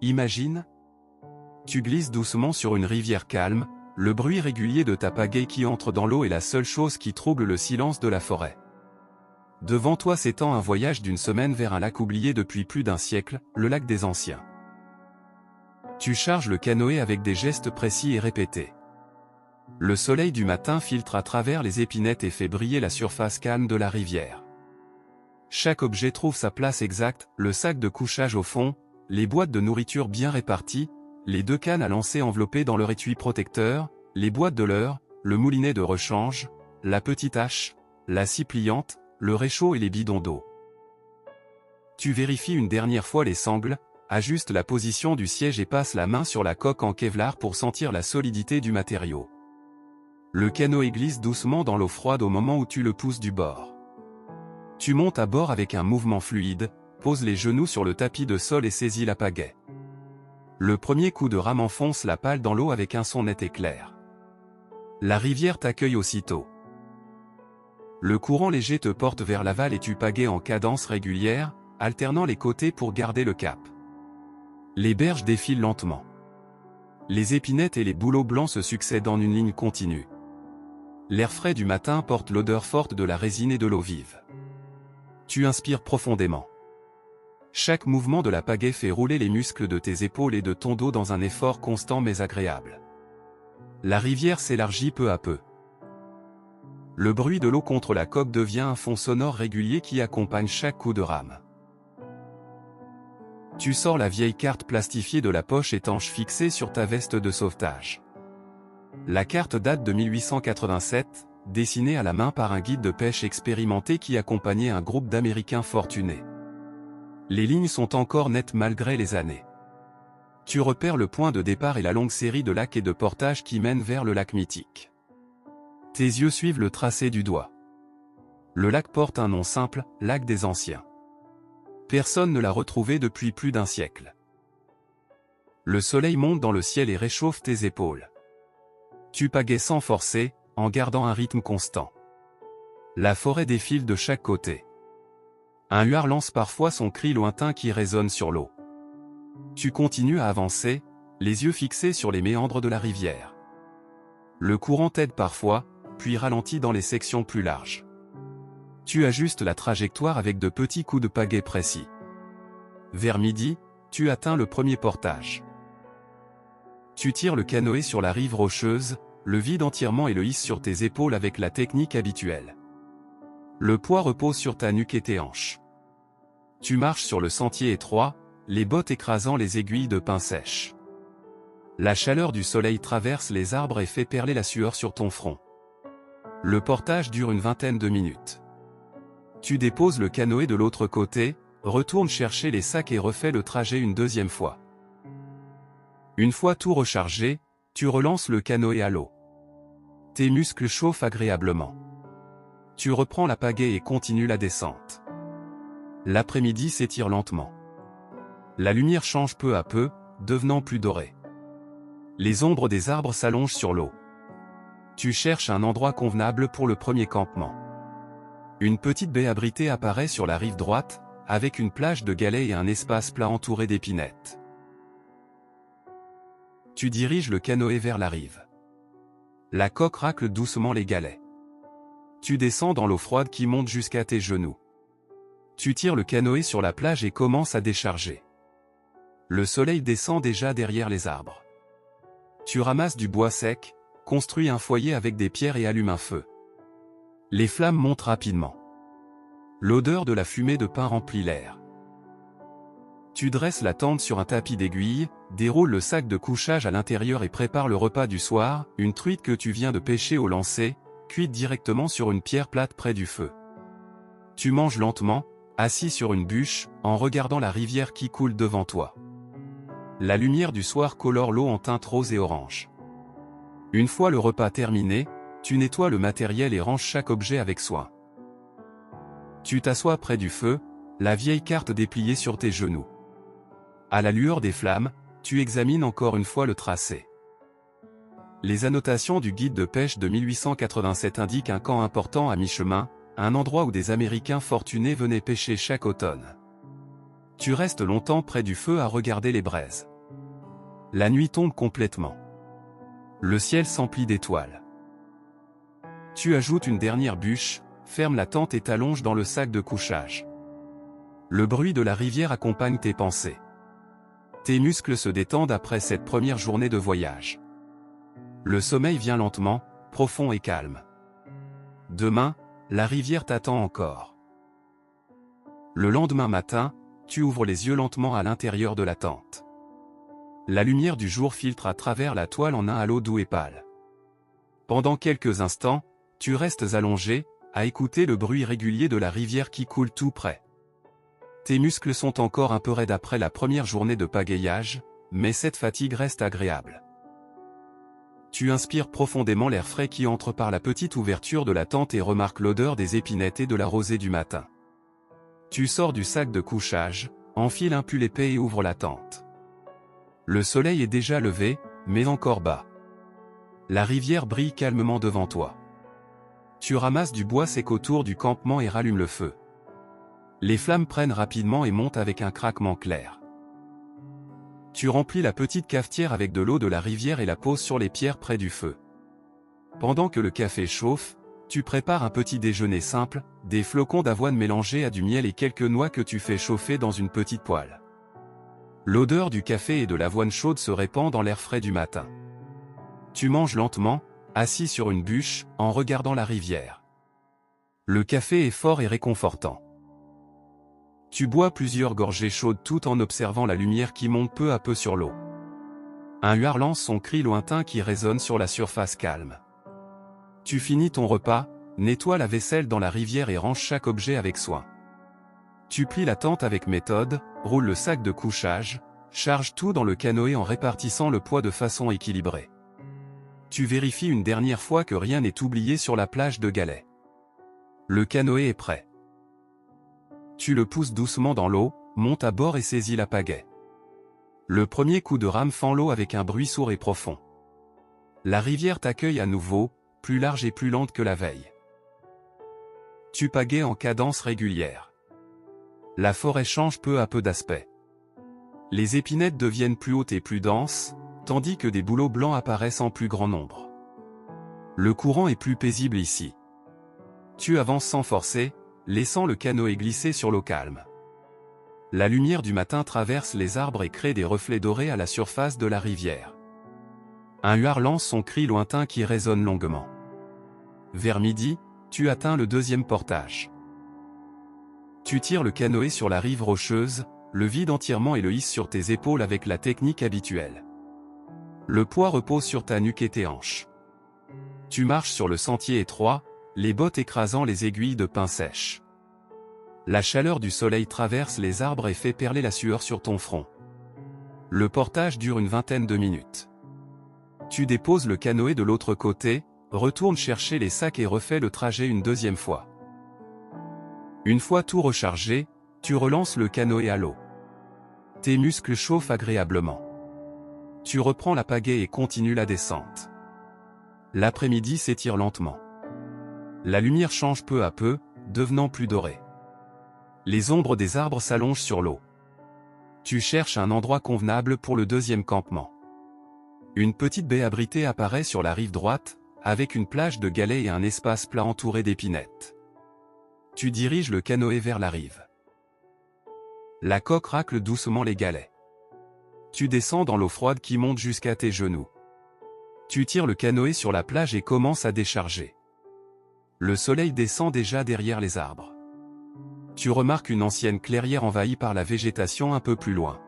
Imagine, tu glisses doucement sur une rivière calme, le bruit régulier de ta pagaie qui entre dans l'eau est la seule chose qui trouble le silence de la forêt. Devant toi s'étend un voyage d'une semaine vers un lac oublié depuis plus d'un siècle, le lac des Anciens. Tu charges le canoë avec des gestes précis et répétés. Le soleil du matin filtre à travers les épinettes et fait briller la surface calme de la rivière. Chaque objet trouve sa place exacte, le sac de couchage au fond, les boîtes de nourriture bien réparties, les 2 cannes à lancer enveloppées dans leur étui protecteur, les boîtes de leurre, le moulinet de rechange, la petite hache, la scie pliante, le réchaud et les bidons d'eau. Tu vérifies une dernière fois les sangles, ajustes la position du siège et passes la main sur la coque en Kevlar pour sentir la solidité du matériau. Le canoë glisse doucement dans l'eau froide au moment où tu le pousses du bord. Tu montes à bord avec un mouvement fluide, poses les genoux sur le tapis de sol et saisis la pagaie. Le premier coup de rame enfonce la pale dans l'eau avec un son net et clair. La rivière t'accueille aussitôt. Le courant léger te porte vers l'aval et tu pagaies en cadence régulière, alternant les côtés pour garder le cap. Les berges défilent lentement. Les épinettes et les bouleaux blancs se succèdent en une ligne continue. L'air frais du matin porte l'odeur forte de la résine et de l'eau vive. Tu inspires profondément. Chaque mouvement de la pagaie fait rouler les muscles de tes épaules et de ton dos dans un effort constant mais agréable. La rivière s'élargit peu à peu. Le bruit de l'eau contre la coque devient un fond sonore régulier qui accompagne chaque coup de rame. Tu sors la vieille carte plastifiée de la poche étanche fixée sur ta veste de sauvetage. La carte date de 1887, dessinée à la main par un guide de pêche expérimenté qui accompagnait un groupe d'Américains fortunés. Les lignes sont encore nettes malgré les années. Tu repères le point de départ et la longue série de lacs et de portages qui mènent vers le lac mythique. Tes yeux suivent le tracé du doigt. Le lac porte un nom simple, lac des Anciens. Personne ne l'a retrouvé depuis plus d'un siècle. Le soleil monte dans le ciel et réchauffe tes épaules. Tu pagaies sans forcer, en gardant un rythme constant. La forêt défile de chaque côté. Un huard lance parfois son cri lointain qui résonne sur l'eau. Tu continues à avancer, les yeux fixés sur les méandres de la rivière. Le courant t'aide parfois, puis ralentit dans les sections plus larges. Tu ajustes la trajectoire avec de petits coups de pagaie précis. Vers midi, tu atteins le premier portage. Tu tires le canoë sur la rive rocheuse, le vides entièrement et le hisses sur tes épaules avec la technique habituelle. Le poids repose sur ta nuque et tes hanches. Tu marches sur le sentier étroit, les bottes écrasant les aiguilles de pin sèches. La chaleur du soleil traverse les arbres et fait perler la sueur sur ton front. Le portage dure une vingtaine de minutes. Tu déposes le canoë de l'autre côté, retournes chercher les sacs et refais le trajet une deuxième fois. Une fois tout rechargé, tu relances le canoë à l'eau. Tes muscles chauffent agréablement. Tu reprends la pagaie et continues la descente. L'après-midi s'étire lentement. La lumière change peu à peu, devenant plus dorée. Les ombres des arbres s'allongent sur l'eau. Tu cherches un endroit convenable pour le premier campement. Une petite baie abritée apparaît sur la rive droite, avec une plage de galets et un espace plat entouré d'épinettes. Tu diriges le canoë vers la rive. La coque racle doucement les galets. Tu descends dans l'eau froide qui monte jusqu'à tes genoux. Tu tires le canoë sur la plage et commences à décharger. Le soleil descend déjà derrière les arbres. Tu ramasses du bois sec, construis un foyer avec des pierres et allumes un feu. Les flammes montent rapidement. L'odeur de la fumée de pin remplit l'air. Tu dresses la tente sur un tapis d'aiguille, déroules le sac de couchage à l'intérieur et prépares le repas du soir, une truite que tu viens de pêcher au lancer, cuite directement sur une pierre plate près du feu. Tu manges lentement, assis sur une bûche, en regardant la rivière qui coule devant toi. La lumière du soir colore l'eau en teintes rose et orange. Une fois le repas terminé, tu nettoies le matériel et ranges chaque objet avec soin. Tu t'assois près du feu, la vieille carte dépliée sur tes genoux. À la lueur des flammes, tu examines encore une fois le tracé. Les annotations du guide de pêche de 1887 indiquent un camp important à mi-chemin, un endroit où des Américains fortunés venaient pêcher chaque automne. Tu restes longtemps près du feu à regarder les braises. La nuit tombe complètement. Le ciel s'emplit d'étoiles. Tu ajoutes une dernière bûche, fermes la tente et t'allonges dans le sac de couchage. Le bruit de la rivière accompagne tes pensées. Tes muscles se détendent après cette première journée de voyage. Le sommeil vient lentement, profond et calme. Demain, la rivière t'attend encore. Le lendemain matin, tu ouvres les yeux lentement à l'intérieur de la tente. La lumière du jour filtre à travers la toile en un halo doux et pâle. Pendant quelques instants, tu restes allongé, à écouter le bruit régulier de la rivière qui coule tout près. Tes muscles sont encore un peu raides après la première journée de pagayage, mais cette fatigue reste agréable. Tu inspires profondément l'air frais qui entre par la petite ouverture de la tente et remarques l'odeur des épinettes et de la rosée du matin. Tu sors du sac de couchage, enfiles un pull épais et ouvres la tente. Le soleil est déjà levé, mais encore bas. La rivière brille calmement devant toi. Tu ramasses du bois sec autour du campement et rallumes le feu. Les flammes prennent rapidement et montent avec un craquement clair. Tu remplis la petite cafetière avec de l'eau de la rivière et la poses sur les pierres près du feu. Pendant que le café chauffe, tu prépares un petit déjeuner simple, des flocons d'avoine mélangés à du miel et quelques noix que tu fais chauffer dans une petite poêle. L'odeur du café et de l'avoine chaude se répand dans l'air frais du matin. Tu manges lentement, assis sur une bûche, en regardant la rivière. Le café est fort et réconfortant. Tu bois plusieurs gorgées chaudes tout en observant la lumière qui monte peu à peu sur l'eau. Un huard lance son cri lointain qui résonne sur la surface calme. Tu finis ton repas, nettoies la vaisselle dans la rivière et ranges chaque objet avec soin. Tu plies la tente avec méthode, roules le sac de couchage, charges tout dans le canoë en répartissant le poids de façon équilibrée. Tu vérifies une dernière fois que rien n'est oublié sur la plage de galets. Le canoë est prêt. Tu le pousses doucement dans l'eau, montes à bord et saisis la pagaie. Le premier coup de rame fend l'eau avec un bruit sourd et profond. La rivière t'accueille à nouveau, plus large et plus lente que la veille. Tu pagaies en cadence régulière. La forêt change peu à peu d'aspect. Les épinettes deviennent plus hautes et plus denses, tandis que des bouleaux blancs apparaissent en plus grand nombre. Le courant est plus paisible ici. Tu avances sans forcer, laissant le canoë glisser sur l'eau calme. La lumière du matin traverse les arbres et crée des reflets dorés à la surface de la rivière. Un huard lance son cri lointain qui résonne longuement. Vers midi, tu atteins le deuxième portage. Tu tires le canoë sur la rive rocheuse, le vides entièrement et le hisses sur tes épaules avec la technique habituelle. Le poids repose sur ta nuque et tes hanches. Tu marches sur le sentier étroit, les bottes écrasant les aiguilles de pin sèches. La chaleur du soleil traverse les arbres et fait perler la sueur sur ton front. Le portage dure une vingtaine de minutes. Tu déposes le canoë de l'autre côté, retournes chercher les sacs et refais le trajet une deuxième fois. Une fois tout rechargé, tu relances le canoë à l'eau. Tes muscles chauffent agréablement. Tu reprends la pagaie et continues la descente. L'après-midi s'étire lentement. La lumière change peu à peu, devenant plus dorée. Les ombres des arbres s'allongent sur l'eau. Tu cherches un endroit convenable pour le deuxième campement. Une petite baie abritée apparaît sur la rive droite, avec une plage de galets et un espace plat entouré d'épinettes. Tu diriges le canoë vers la rive. La coque racle doucement les galets. Tu descends dans l'eau froide qui monte jusqu'à tes genoux. Tu tires le canoë sur la plage et commences à décharger. Le soleil descend déjà derrière les arbres. Tu remarques une ancienne clairière envahie par la végétation un peu plus loin.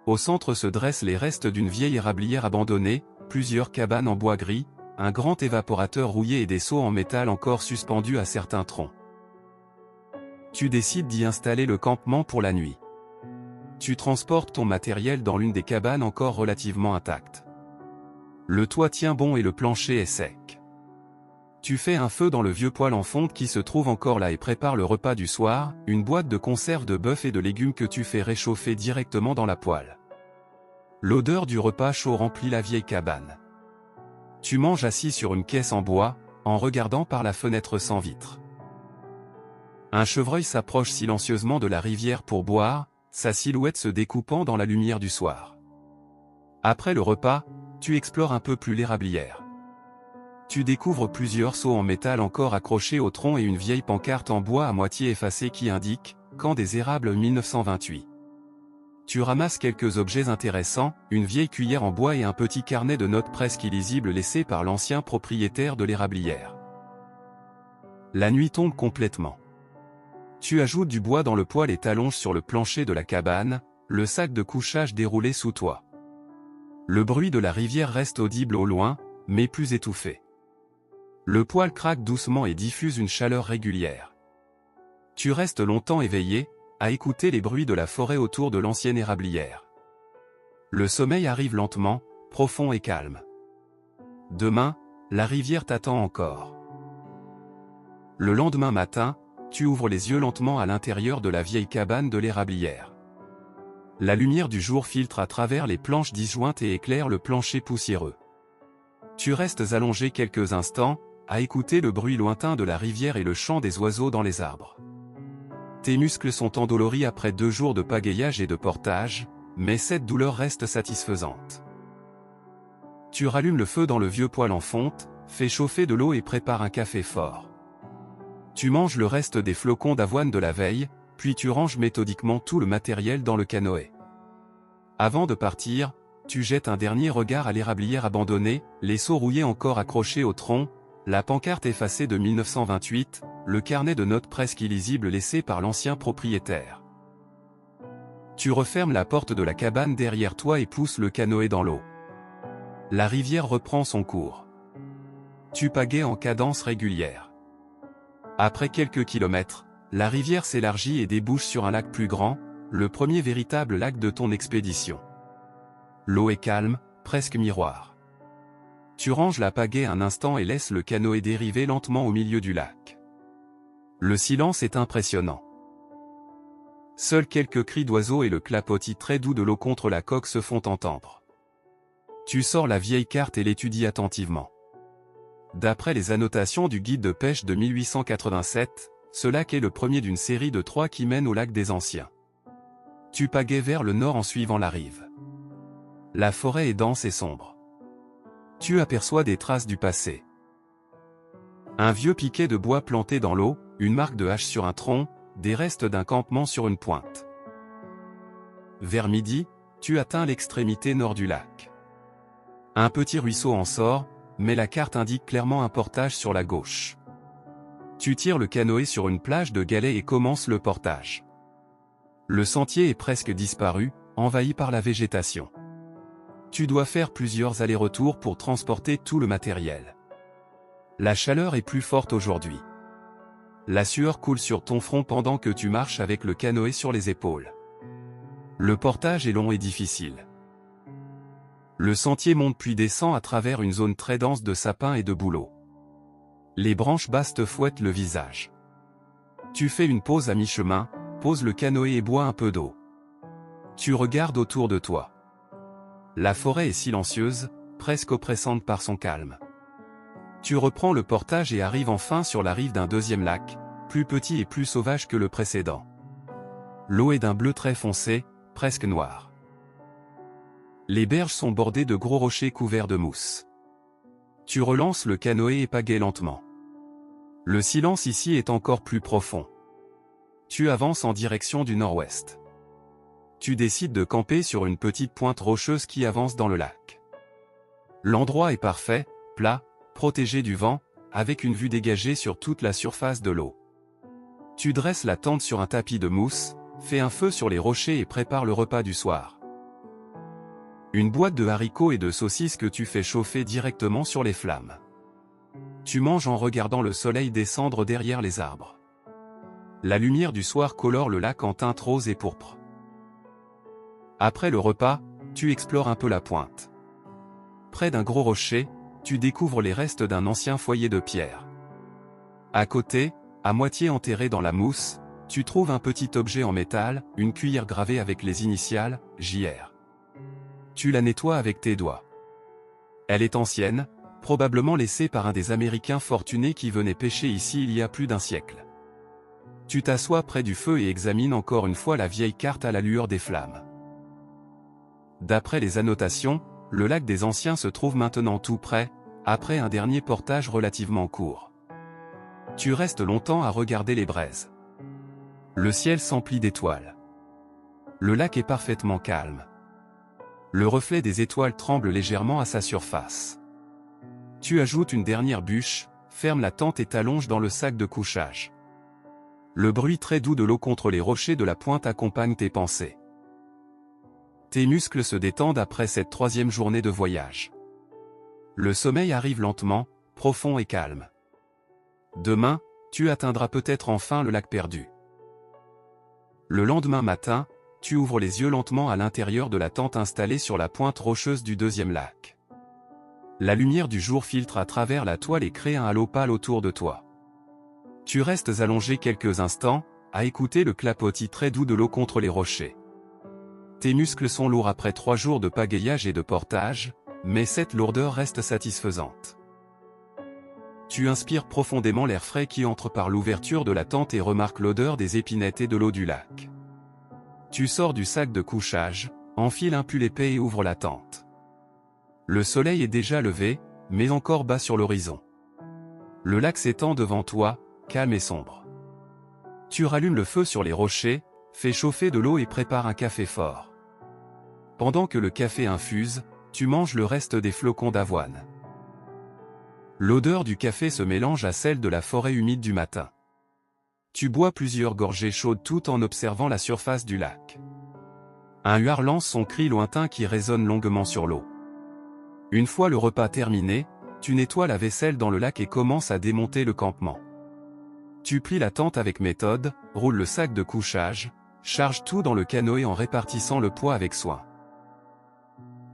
Au centre se dressent les restes d'une vieille érablière abandonnée, plusieurs cabanes en bois gris, un grand évaporateur rouillé et des seaux en métal encore suspendus à certains troncs. Tu décides d'y installer le campement pour la nuit. Tu transportes ton matériel dans l'une des cabanes encore relativement intactes. Le toit tient bon et le plancher est sec. Tu fais un feu dans le vieux poêle en fonte qui se trouve encore là et prépares le repas du soir, une boîte de conserve de bœuf et de légumes que tu fais réchauffer directement dans la poêle. L'odeur du repas chaud remplit la vieille cabane. Tu manges assis sur une caisse en bois, en regardant par la fenêtre sans vitre. Un chevreuil s'approche silencieusement de la rivière pour boire, sa silhouette se découpant dans la lumière du soir. Après le repas, tu explores un peu plus l'érablière. Tu découvres plusieurs seaux en métal encore accrochés au tronc et une vieille pancarte en bois à moitié effacée qui indique « Camp des érables 1928 ». Tu ramasses quelques objets intéressants, une vieille cuillère en bois et un petit carnet de notes presque illisible laissé par l'ancien propriétaire de l'érablière. La nuit tombe complètement. Tu ajoutes du bois dans le poêle et t'allonges sur le plancher de la cabane, le sac de couchage déroulé sous toi. Le bruit de la rivière reste audible au loin, mais plus étouffé. Le poêle craque doucement et diffuse une chaleur régulière. Tu restes longtemps éveillé, à écouter les bruits de la forêt autour de l'ancienne érablière. Le sommeil arrive lentement, profond et calme. Demain, la rivière t'attend encore. Le lendemain matin, tu ouvres les yeux lentement à l'intérieur de la vieille cabane de l'érablière. La lumière du jour filtre à travers les planches disjointes et éclaire le plancher poussiéreux. Tu restes allongé quelques instants, à écouter le bruit lointain de la rivière et le chant des oiseaux dans les arbres. Tes muscles sont endoloris après 2 jours de pagayage et de portage, mais cette douleur reste satisfaisante. Tu rallumes le feu dans le vieux poêle en fonte, fais chauffer de l'eau et prépares un café fort. Tu manges le reste des flocons d'avoine de la veille, puis tu ranges méthodiquement tout le matériel dans le canoë. Avant de partir, tu jettes un dernier regard à l'érablière abandonnée, les seaux rouillés encore accrochés au tronc, la pancarte effacée de 1928, le carnet de notes presque illisible laissé par l'ancien propriétaire. Tu refermes la porte de la cabane derrière toi et pousses le canoë dans l'eau. La rivière reprend son cours. Tu pagaies en cadence régulière. Après quelques kilomètres, la rivière s'élargit et débouche sur un lac plus grand, le premier véritable lac de ton expédition. L'eau est calme, presque miroir. Tu ranges la pagaie un instant et laisses le canoë dériver lentement au milieu du lac. Le silence est impressionnant. Seuls quelques cris d'oiseaux et le clapotis très doux de l'eau contre la coque se font entendre. Tu sors la vieille carte et l'étudies attentivement. D'après les annotations du guide de pêche de 1887, ce lac est le premier d'une série de 3 qui mènent au lac des Anciens. Tu pagaies vers le nord en suivant la rive. La forêt est dense et sombre. Tu aperçois des traces du passé. Un vieux piquet de bois planté dans l'eau, une marque de hache sur un tronc, des restes d'un campement sur une pointe. Vers midi, tu atteins l'extrémité nord du lac. Un petit ruisseau en sort, mais la carte indique clairement un portage sur la gauche. Tu tires le canoë sur une plage de galets et commences le portage. Le sentier est presque disparu, envahi par la végétation. Tu dois faire plusieurs allers-retours pour transporter tout le matériel. La chaleur est plus forte aujourd'hui. La sueur coule sur ton front pendant que tu marches avec le canoë sur les épaules. Le portage est long et difficile. Le sentier monte puis descend à travers une zone très dense de sapins et de bouleaux. Les branches basses te fouettent le visage. Tu fais une pause à mi-chemin, poses le canoë et bois un peu d'eau. Tu regardes autour de toi. La forêt est silencieuse, presque oppressante par son calme. Tu reprends le portage et arrives enfin sur la rive d'un deuxième lac, plus petit et plus sauvage que le précédent. L'eau est d'un bleu très foncé, presque noir. Les berges sont bordées de gros rochers couverts de mousse. Tu relances le canoë et pagaies lentement. Le silence ici est encore plus profond. Tu avances en direction du nord-ouest. Tu décides de camper sur une petite pointe rocheuse qui avance dans le lac. L'endroit est parfait, plat, protégé du vent, avec une vue dégagée sur toute la surface de l'eau. Tu dresses la tente sur un tapis de mousse, fais un feu sur les rochers et prépares le repas du soir. Une boîte de haricots et de saucisses que tu fais chauffer directement sur les flammes. Tu manges en regardant le soleil descendre derrière les arbres. La lumière du soir colore le lac en teintes roses et pourpres. Après le repas, tu explores un peu la pointe. Près d'un gros rocher, tu découvres les restes d'un ancien foyer de pierre. À côté, à moitié enterré dans la mousse, tu trouves un petit objet en métal, une cuillère gravée avec les initiales, JR. Tu la nettoies avec tes doigts. Elle est ancienne, probablement laissée par un des Américains fortunés qui venaient pêcher ici il y a plus d'1 siècle. Tu t'assois près du feu et examines encore une fois la vieille carte à la lueur des flammes. D'après les annotations, le lac des Anciens se trouve maintenant tout près, après un dernier portage relativement court. Tu restes longtemps à regarder les braises. Le ciel s'emplit d'étoiles. Le lac est parfaitement calme. Le reflet des étoiles tremble légèrement à sa surface. Tu ajoutes une dernière bûche, fermes la tente et t'allonges dans le sac de couchage. Le bruit très doux de l'eau contre les rochers de la pointe accompagne tes pensées. Tes muscles se détendent après cette troisième journée de voyage. Le sommeil arrive lentement, profond et calme. Demain, tu atteindras peut-être enfin le lac perdu. Le lendemain matin, tu ouvres les yeux lentement à l'intérieur de la tente installée sur la pointe rocheuse du deuxième lac. La lumière du jour filtre à travers la toile et crée un halo pâle autour de toi. Tu restes allongé quelques instants, à écouter le clapotis très doux de l'eau contre les rochers. Tes muscles sont lourds après 3 jours de pagayage et de portage, mais cette lourdeur reste satisfaisante. Tu inspires profondément l'air frais qui entre par l'ouverture de la tente et remarques l'odeur des épinettes et de l'eau du lac. Tu sors du sac de couchage, enfiles un pull épais et ouvres la tente. Le soleil est déjà levé, mais encore bas sur l'horizon. Le lac s'étend devant toi, calme et sombre. Tu rallumes le feu sur les rochers, fais chauffer de l'eau et prépares un café fort. Pendant que le café infuse, tu manges le reste des flocons d'avoine. L'odeur du café se mélange à celle de la forêt humide du matin. Tu bois plusieurs gorgées chaudes tout en observant la surface du lac. Un huard lance son cri lointain qui résonne longuement sur l'eau. Une fois le repas terminé, tu nettoies la vaisselle dans le lac et commences à démonter le campement. Tu plies la tente avec méthode, roules le sac de couchage, charges tout dans le canoë en répartissant le poids avec soin.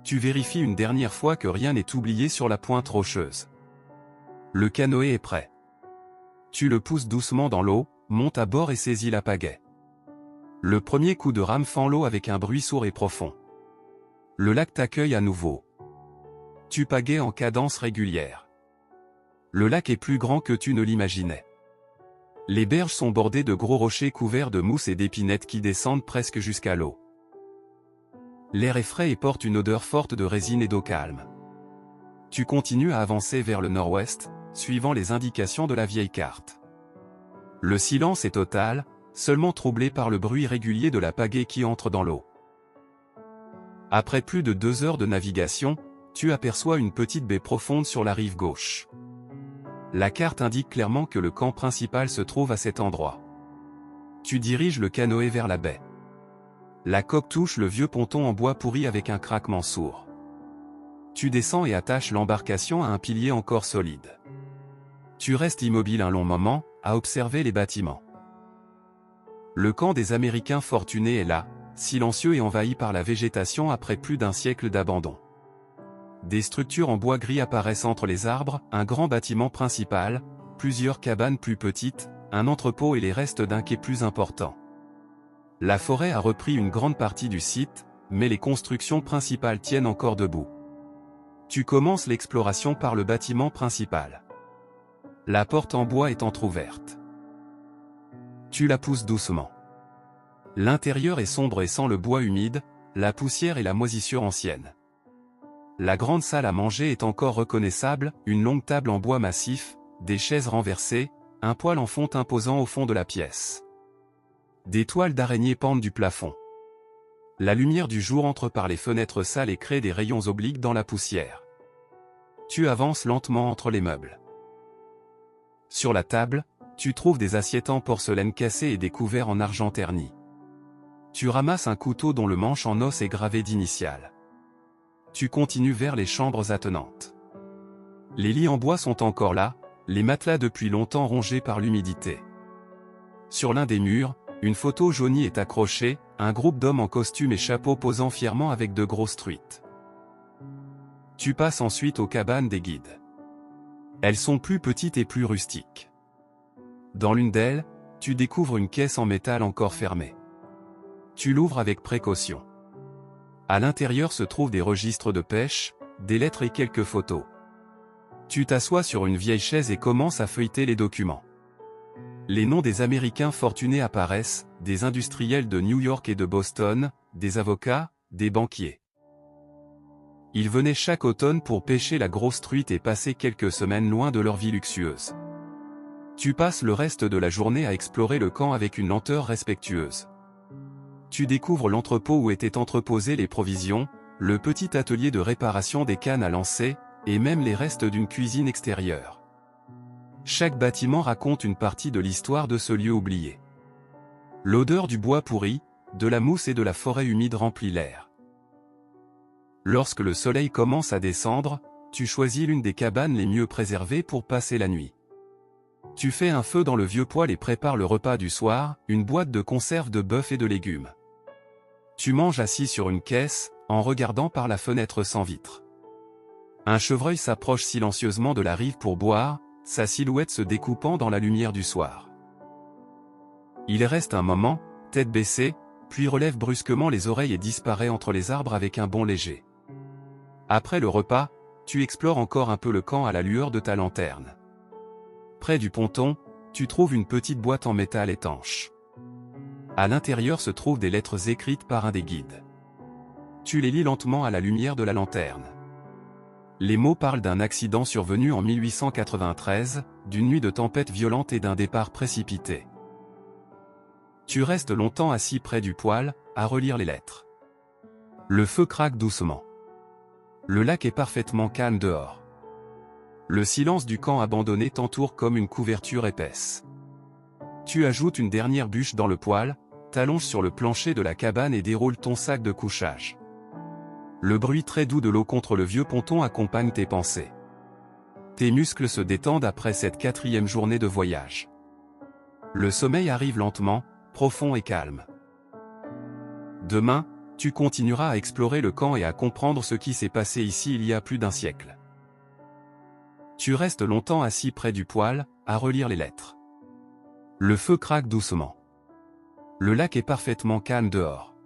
Tu vérifies une dernière fois que rien n'est oublié sur la pointe rocheuse. Le canoë est prêt. Tu le pousses doucement dans l'eau, monte à bord et saisis la pagaie. Le premier coup de rame fend l'eau avec un bruit sourd et profond. Le lac t'accueille à nouveau. Tu pagaies en cadence régulière. Le lac est plus grand que tu ne l'imaginais. Les berges sont bordées de gros rochers couverts de mousse et d'épinettes qui descendent presque jusqu'à l'eau. L'air est frais et porte une odeur forte de résine et d'eau calme. Tu continues à avancer vers le nord-ouest, suivant les indications de la vieille carte. Le silence est total, seulement troublé par le bruit régulier de la pagaie qui entre dans l'eau. Après plus de 2 heures de navigation, tu aperçois une petite baie profonde sur la rive gauche. La carte indique clairement que le camp principal se trouve à cet endroit. Tu diriges le canoë vers la baie. La coque touche le vieux ponton en bois pourri avec un craquement sourd. Tu descends et attaches l'embarcation à un pilier encore solide. Tu restes immobile un long moment, à observer les bâtiments. Le camp des Américains fortunés est là, silencieux et envahi par la végétation après plus d'1 siècle d'abandon. Des structures en bois gris apparaissent entre les arbres, un grand bâtiment principal, plusieurs cabanes plus petites, un entrepôt et les restes d'un quai plus important. La forêt a repris une grande partie du site, mais les constructions principales tiennent encore debout. Tu commences l'exploration par le bâtiment principal. La porte en bois est entr'ouverte. Tu la pousses doucement. L'intérieur est sombre et sent le bois humide, la poussière et la moisissure ancienne. La grande salle à manger est encore reconnaissable, une longue table en bois massif, des chaises renversées, un poêle en fonte imposant au fond de la pièce. Des toiles d'araignée pendent du plafond. La lumière du jour entre par les fenêtres sales et crée des rayons obliques dans la poussière. Tu avances lentement entre les meubles. Sur la table, tu trouves des assiettes en porcelaine cassée et des couverts en argent terni. Tu ramasses un couteau dont le manche en os est gravé d'initiales. Tu continues vers les chambres attenantes. Les lits en bois sont encore là, les matelas depuis longtemps rongés par l'humidité. Sur l'un des murs, une photo jaunie est accrochée, un groupe d'hommes en costume et chapeau posant fièrement avec de grosses truites. Tu passes ensuite aux cabanes des guides. Elles sont plus petites et plus rustiques. Dans l'une d'elles, tu découvres une caisse en métal encore fermée. Tu l'ouvres avec précaution. À l'intérieur se trouvent des registres de pêche, des lettres et quelques photos. Tu t'assois sur une vieille chaise et commences à feuilleter les documents. Les noms des Américains fortunés apparaissent, des industriels de New York et de Boston, des avocats, des banquiers. Ils venaient chaque automne pour pêcher la grosse truite et passer quelques semaines loin de leur vie luxueuse. Tu passes le reste de la journée à explorer le camp avec une lenteur respectueuse. Tu découvres l'entrepôt où étaient entreposées les provisions, le petit atelier de réparation des cannes à lancer, et même les restes d'une cuisine extérieure. Chaque bâtiment raconte une partie de l'histoire de ce lieu oublié. L'odeur du bois pourri, de la mousse et de la forêt humide remplit l'air. Lorsque le soleil commence à descendre, tu choisis l'une des cabanes les mieux préservées pour passer la nuit. Tu fais un feu dans le vieux poêle et prépares le repas du soir, une boîte de conserve de bœuf et de légumes. Tu manges assis sur une caisse, en regardant par la fenêtre sans vitre. Un chevreuil s'approche silencieusement de la rive pour boire, sa silhouette se découpant dans la lumière du soir. Il reste un moment, tête baissée, puis relève brusquement les oreilles et disparaît entre les arbres avec un bond léger. Après le repas, tu explores encore un peu le camp à la lueur de ta lanterne. Près du ponton, tu trouves une petite boîte en métal étanche. À l'intérieur se trouvent des lettres écrites par un des guides. Tu les lis lentement à la lumière de la lanterne. Les mots parlent d'un accident survenu en 1893, d'une nuit de tempête violente et d'un départ précipité. Tu restes longtemps assis près du poêle, à relire les lettres. Le feu craque doucement. Le lac est parfaitement calme dehors. Le silence du camp abandonné t'entoure comme une couverture épaisse. Tu ajoutes une dernière bûche dans le poêle, t'allonges sur le plancher de la cabane et déroules ton sac de couchage. Le bruit très doux de l'eau contre le vieux ponton accompagne tes pensées. Tes muscles se détendent après cette 4e journée de voyage. Le sommeil arrive lentement, profond et calme. Demain, tu continueras à explorer le camp et à comprendre ce qui s'est passé ici il y a plus d'un siècle. Tu restes longtemps assis près du poêle, à relire les lettres. Le feu craque doucement. Le lac est parfaitement calme dehors.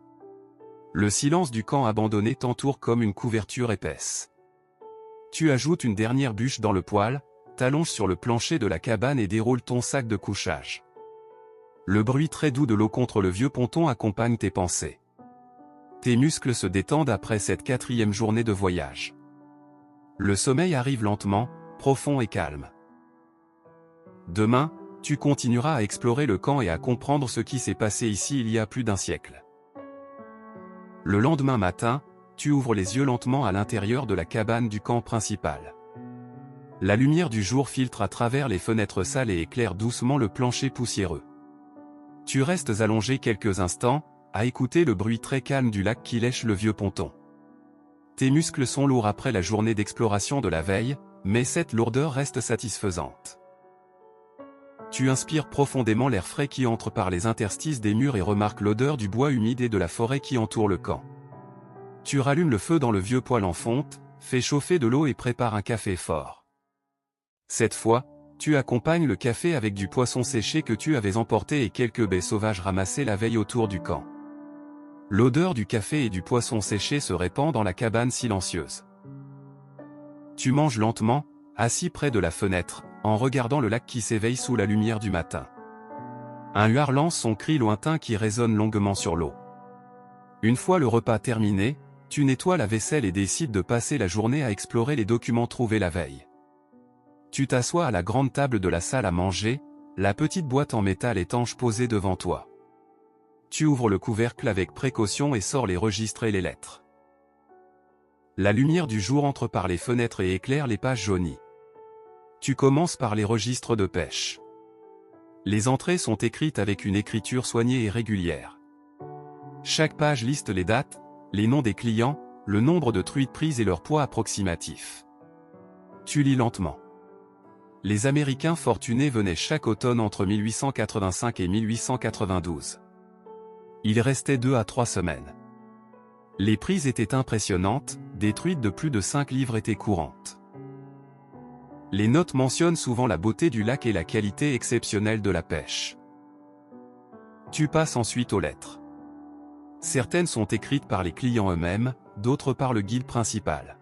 Le silence du camp abandonné t'entoure comme une couverture épaisse. Tu ajoutes une dernière bûche dans le poêle, t'allonges sur le plancher de la cabane et déroules ton sac de couchage. Le bruit très doux de l'eau contre le vieux ponton accompagne tes pensées. Tes muscles se détendent après cette 4e journée de voyage. Le sommeil arrive lentement, profond et calme. Demain, tu continueras à explorer le camp et à comprendre ce qui s'est passé ici il y a plus d'un siècle. Le lendemain matin, tu ouvres les yeux lentement à l'intérieur de la cabane du camp principal. La lumière du jour filtre à travers les fenêtres sales et éclaire doucement le plancher poussiéreux. Tu restes allongé quelques instants, à écouter le bruit très calme du lac qui lèche le vieux ponton. Tes muscles sont lourds après la journée d'exploration de la veille, mais cette lourdeur reste satisfaisante. Tu inspires profondément l'air frais qui entre par les interstices des murs et remarques l'odeur du bois humide et de la forêt qui entoure le camp. Tu rallumes le feu dans le vieux poêle en fonte, fais chauffer de l'eau et prépares un café fort. Cette fois, tu accompagnes le café avec du poisson séché que tu avais emporté et quelques baies sauvages ramassées la veille autour du camp. L'odeur du café et du poisson séché se répand dans la cabane silencieuse. Tu manges lentement, assis près de la fenêtre, en regardant le lac qui s'éveille sous la lumière du matin. Un huard lance son cri lointain qui résonne longuement sur l'eau. Une fois le repas terminé, tu nettoies la vaisselle et décides de passer la journée à explorer les documents trouvés la veille. Tu t'assois à la grande table de la salle à manger, la petite boîte en métal étanche posée devant toi. Tu ouvres le couvercle avec précaution et sors les registres et les lettres. La lumière du jour entre par les fenêtres et éclaire les pages jaunies. Tu commences par les registres de pêche. Les entrées sont écrites avec une écriture soignée et régulière. Chaque page liste les dates, les noms des clients, le nombre de truites prises et leur poids approximatif. Tu lis lentement. Les Américains fortunés venaient chaque automne entre 1885 et 1892. Il restait 2 à 3 semaines. Les prises étaient impressionnantes, des truites de plus de 5 livres étaient courantes. Les notes mentionnent souvent la beauté du lac et la qualité exceptionnelle de la pêche. Tu passes ensuite aux lettres. Certaines sont écrites par les clients eux-mêmes, d'autres par le guide principal.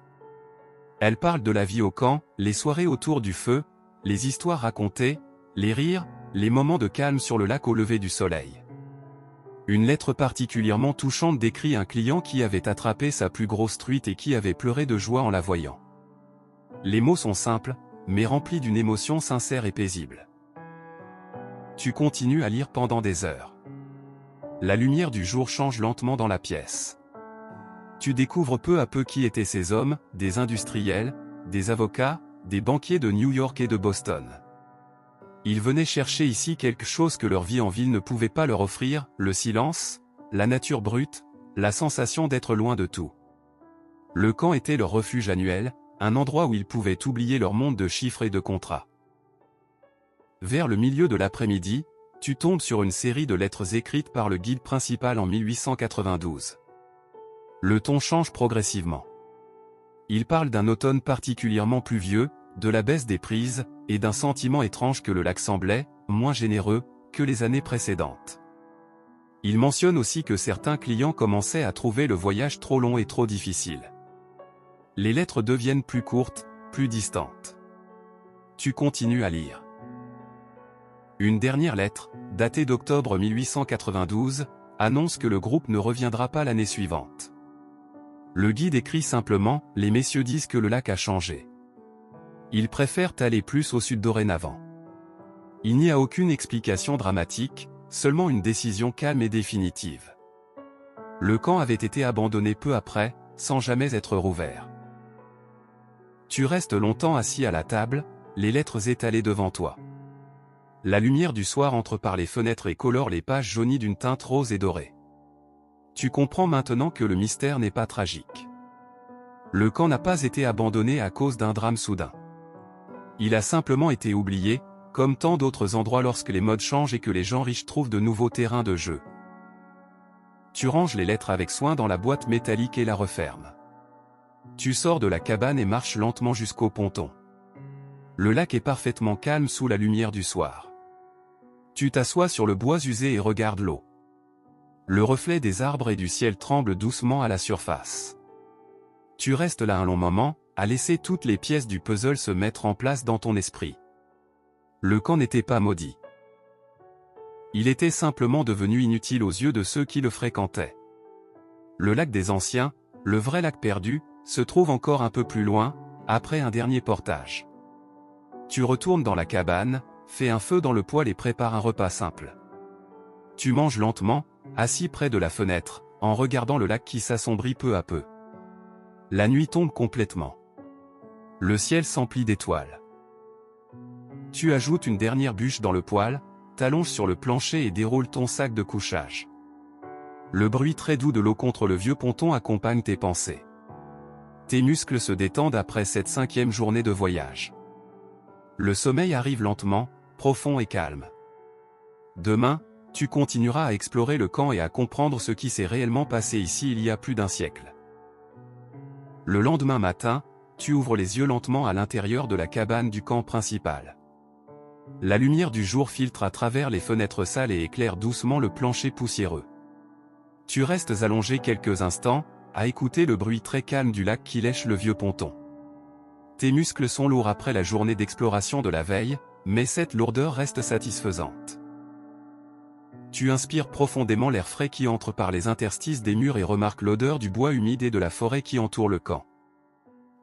Elles parlent de la vie au camp, les soirées autour du feu, les histoires racontées, les rires, les moments de calme sur le lac au lever du soleil. Une lettre particulièrement touchante décrit un client qui avait attrapé sa plus grosse truite et qui avait pleuré de joie en la voyant. Les mots sont simples, mais remplis d'une émotion sincère et paisible. Tu continues à lire pendant des heures. La lumière du jour change lentement dans la pièce. Tu découvres peu à peu qui étaient ces hommes, des industriels, des avocats, des banquiers de New York et de Boston. Ils venaient chercher ici quelque chose que leur vie en ville ne pouvait pas leur offrir, le silence, la nature brute, la sensation d'être loin de tout. Le camp était leur refuge annuel, un endroit où ils pouvaient oublier leur monde de chiffres et de contrats. Vers le milieu de l'après-midi, tu tombes sur une série de lettres écrites par le guide principal en 1892. Le ton change progressivement. Il parle d'un automne particulièrement pluvieux, de la baisse des prises, et d'un sentiment étrange que le lac semblait, moins généreux, que les années précédentes. Il mentionne aussi que certains clients commençaient à trouver le voyage trop long et trop difficile. Les lettres deviennent plus courtes, plus distantes. Tu continues à lire. Une dernière lettre, datée d'octobre 1892, annonce que le groupe ne reviendra pas l'année suivante. Le guide écrit simplement « Les messieurs disent que le lac a changé. Ils préfèrent aller plus au sud dorénavant. » Il n'y a aucune explication dramatique, seulement une décision calme et définitive. Le camp avait été abandonné peu après, sans jamais être rouvert. Tu restes longtemps assis à la table, les lettres étalées devant toi. La lumière du soir entre par les fenêtres et colore les pages jaunies d'une teinte rose et dorée. Tu comprends maintenant que le mystère n'est pas tragique. Le camp n'a pas été abandonné à cause d'un drame soudain. Il a simplement été oublié, comme tant d'autres endroits lorsque les modes changent et que les gens riches trouvent de nouveaux terrains de jeu. Tu ranges les lettres avec soin dans la boîte métallique et la refermes. Tu sors de la cabane et marches lentement jusqu'au ponton. Le lac est parfaitement calme sous la lumière du soir. Tu t'assois sur le bois usé et regardes l'eau. Le reflet des arbres et du ciel tremble doucement à la surface. Tu restes là un long moment, à laisser toutes les pièces du puzzle se mettre en place dans ton esprit. Le camp n'était pas maudit. Il était simplement devenu inutile aux yeux de ceux qui le fréquentaient. Le lac des Anciens, le vrai lac perdu, se trouve encore un peu plus loin, après un dernier portage. Tu retournes dans la cabane, fais un feu dans le poêle et prépare un repas simple. Tu manges lentement, assis près de la fenêtre, en regardant le lac qui s'assombrit peu à peu. La nuit tombe complètement. Le ciel s'emplit d'étoiles. Tu ajoutes une dernière bûche dans le poêle, t'allonges sur le plancher et déroules ton sac de couchage. Le bruit très doux de l'eau contre le vieux ponton accompagne tes pensées. Tes muscles se détendent après cette 5e journée de voyage. Le sommeil arrive lentement, profond et calme. Demain, tu continueras à explorer le camp et à comprendre ce qui s'est réellement passé ici il y a plus d'un siècle. Le lendemain matin, tu ouvres les yeux lentement à l'intérieur de la cabane du camp principal. La lumière du jour filtre à travers les fenêtres sales et éclaire doucement le plancher poussiéreux. Tu restes allongé quelques instants, à écouter le bruit très calme du lac qui lèche le vieux ponton. Tes muscles sont lourds après la journée d'exploration de la veille, mais cette lourdeur reste satisfaisante. Tu inspires profondément l'air frais qui entre par les interstices des murs et remarques l'odeur du bois humide et de la forêt qui entoure le camp.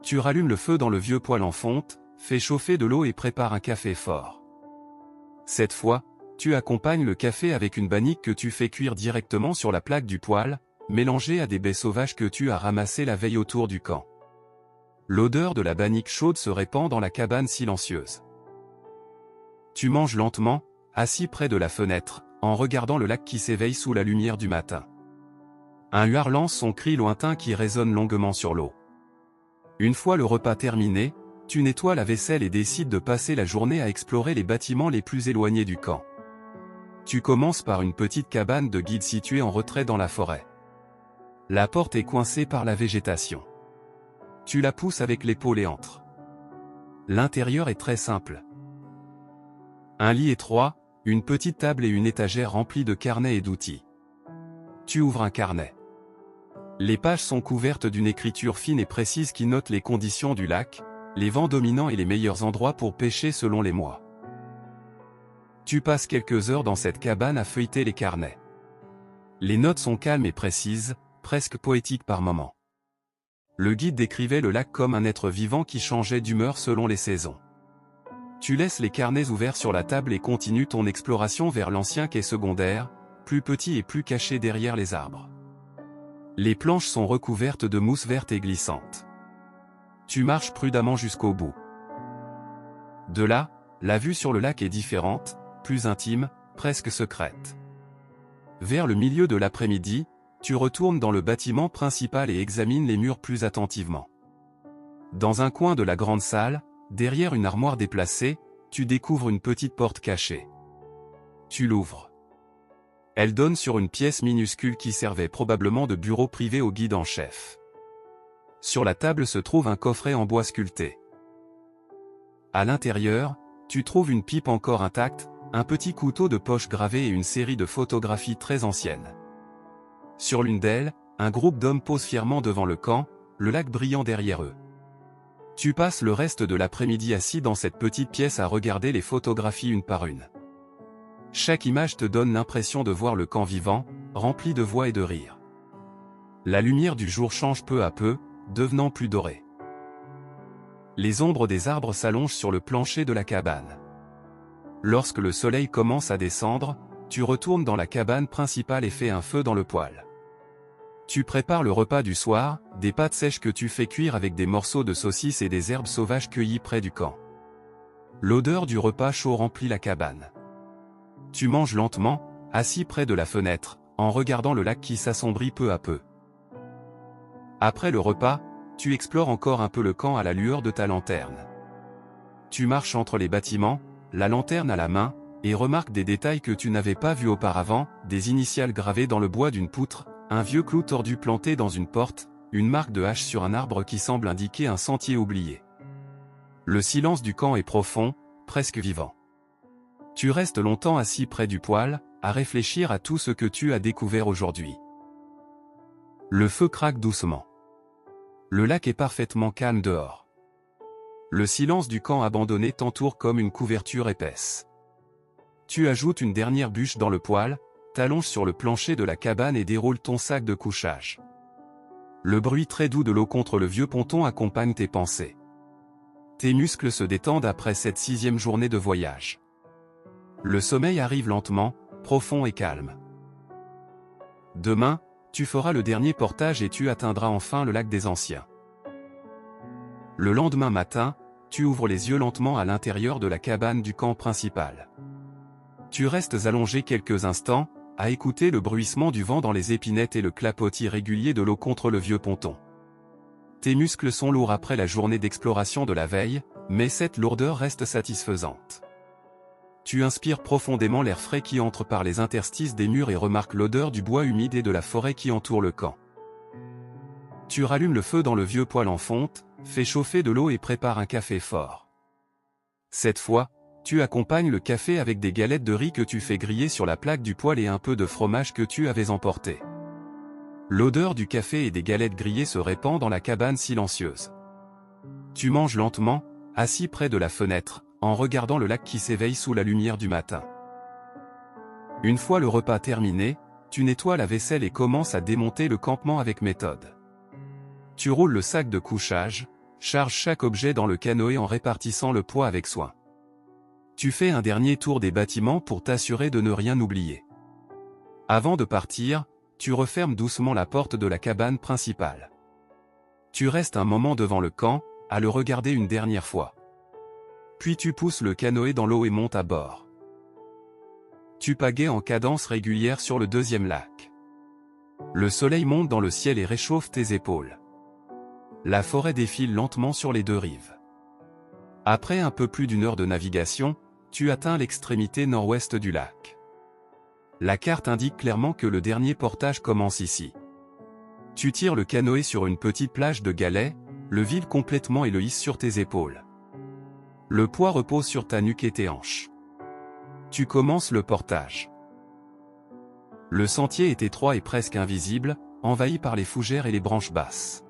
Tu rallumes le feu dans le vieux poêle en fonte, fais chauffer de l'eau et prépares un café fort. Cette fois, tu accompagnes le café avec une bannique que tu fais cuire directement sur la plaque du poêle, mélangée à des baies sauvages que tu as ramassées la veille autour du camp. L'odeur de la bannique chaude se répand dans la cabane silencieuse. Tu manges lentement, assis près de la fenêtre, en regardant le lac qui s'éveille sous la lumière du matin. Un huard lance son cri lointain qui résonne longuement sur l'eau. Une fois le repas terminé, tu nettoies la vaisselle et décides de passer la journée à explorer les bâtiments les plus éloignés du camp. Tu commences par une petite cabane de guide située en retrait dans la forêt. La porte est coincée par la végétation. Tu la pousses avec l'épaule et entres. L'intérieur est très simple. Un lit étroit, une petite table et une étagère remplie de carnets et d'outils. Tu ouvres un carnet. Les pages sont couvertes d'une écriture fine et précise qui note les conditions du lac, les vents dominants et les meilleurs endroits pour pêcher selon les mois. Tu passes quelques heures dans cette cabane à feuilleter les carnets. Les notes sont calmes et précises, presque poétiques par moments. Le guide décrivait le lac comme un être vivant qui changeait d'humeur selon les saisons. Tu laisses les carnets ouverts sur la table et continues ton exploration vers l'ancien quai secondaire, plus petit et plus caché derrière les arbres. Les planches sont recouvertes de mousse verte et glissante. Tu marches prudemment jusqu'au bout. De là, la vue sur le lac est différente, plus intime, presque secrète. Vers le milieu de l'après-midi, tu retournes dans le bâtiment principal et examines les murs plus attentivement. Dans un coin de la grande salle, derrière une armoire déplacée, tu découvres une petite porte cachée. Tu l'ouvres. Elle donne sur une pièce minuscule qui servait probablement de bureau privé au guide en chef. Sur la table se trouve un coffret en bois sculpté. À l'intérieur, tu trouves une pipe encore intacte, un petit couteau de poche gravé et une série de photographies très anciennes. Sur l'une d'elles, un groupe d'hommes pose fièrement devant le camp, le lac brillant derrière eux. Tu passes le reste de l'après-midi assis dans cette petite pièce à regarder les photographies une par une. Chaque image te donne l'impression de voir le camp vivant, rempli de voix et de rires. La lumière du jour change peu à peu, devenant plus dorée. Les ombres des arbres s'allongent sur le plancher de la cabane. Lorsque le soleil commence à descendre, tu retournes dans la cabane principale et fais un feu dans le poêle. Tu prépares le repas du soir, des pâtes sèches que tu fais cuire avec des morceaux de saucisses et des herbes sauvages cueillies près du camp. L'odeur du repas chaud remplit la cabane. Tu manges lentement, assis près de la fenêtre, en regardant le lac qui s'assombrit peu à peu. Après le repas, tu explores encore un peu le camp à la lueur de ta lanterne. Tu marches entre les bâtiments, la lanterne à la main, et remarques des détails que tu n'avais pas vus auparavant, des initiales gravées dans le bois d'une poutre, un vieux clou tordu planté dans une porte, une marque de hache sur un arbre qui semble indiquer un sentier oublié. Le silence du camp est profond, presque vivant. Tu restes longtemps assis près du poêle, à réfléchir à tout ce que tu as découvert aujourd'hui. Le feu craque doucement. Le lac est parfaitement calme dehors. Le silence du camp abandonné t'entoure comme une couverture épaisse. Tu ajoutes une dernière bûche dans le poêle, t'allonges sur le plancher de la cabane et déroules ton sac de couchage. Le bruit très doux de l'eau contre le vieux ponton accompagne tes pensées. Tes muscles se détendent après cette 6e journée de voyage. Le sommeil arrive lentement, profond et calme. Demain, tu feras le dernier portage et tu atteindras enfin le lac des Anciens. Le lendemain matin, tu ouvres les yeux lentement à l'intérieur de la cabane du camp principal. Tu restes allongé quelques instants, à écouter le bruissement du vent dans les épinettes et le clapotis régulier de l'eau contre le vieux ponton. Tes muscles sont lourds après la journée d'exploration de la veille, mais cette lourdeur reste satisfaisante. Tu inspires profondément l'air frais qui entre par les interstices des murs et remarques l'odeur du bois humide et de la forêt qui entoure le camp. Tu rallumes le feu dans le vieux poêle en fonte, fais chauffer de l'eau et prépares un café fort. Cette fois, tu accompagnes le café avec des galettes de riz que tu fais griller sur la plaque du poêle et un peu de fromage que tu avais emporté. L'odeur du café et des galettes grillées se répand dans la cabane silencieuse. Tu manges lentement, assis près de la fenêtre, en regardant le lac qui s'éveille sous la lumière du matin. Une fois le repas terminé, tu nettoies la vaisselle et commences à démonter le campement avec méthode. Tu roules le sac de couchage, charges chaque objet dans le canoë en répartissant le poids avec soin. Tu fais un dernier tour des bâtiments pour t'assurer de ne rien oublier. Avant de partir, tu refermes doucement la porte de la cabane principale. Tu restes un moment devant le camp, à le regarder une dernière fois. Puis tu pousses le canoë dans l'eau et montes à bord. Tu pagaies en cadence régulière sur le 2e lac. Le soleil monte dans le ciel et réchauffe tes épaules. La forêt défile lentement sur les 2 rives. Après un peu plus d'1 heure de navigation, tu atteins l'extrémité nord-ouest du lac. La carte indique clairement que le dernier portage commence ici. Tu tires le canoë sur une petite plage de galets, le vides complètement et le hisses sur tes épaules. Le poids repose sur ta nuque et tes hanches. Tu commences le portage. Le sentier est étroit et presque invisible, envahi par les fougères et les branches basses.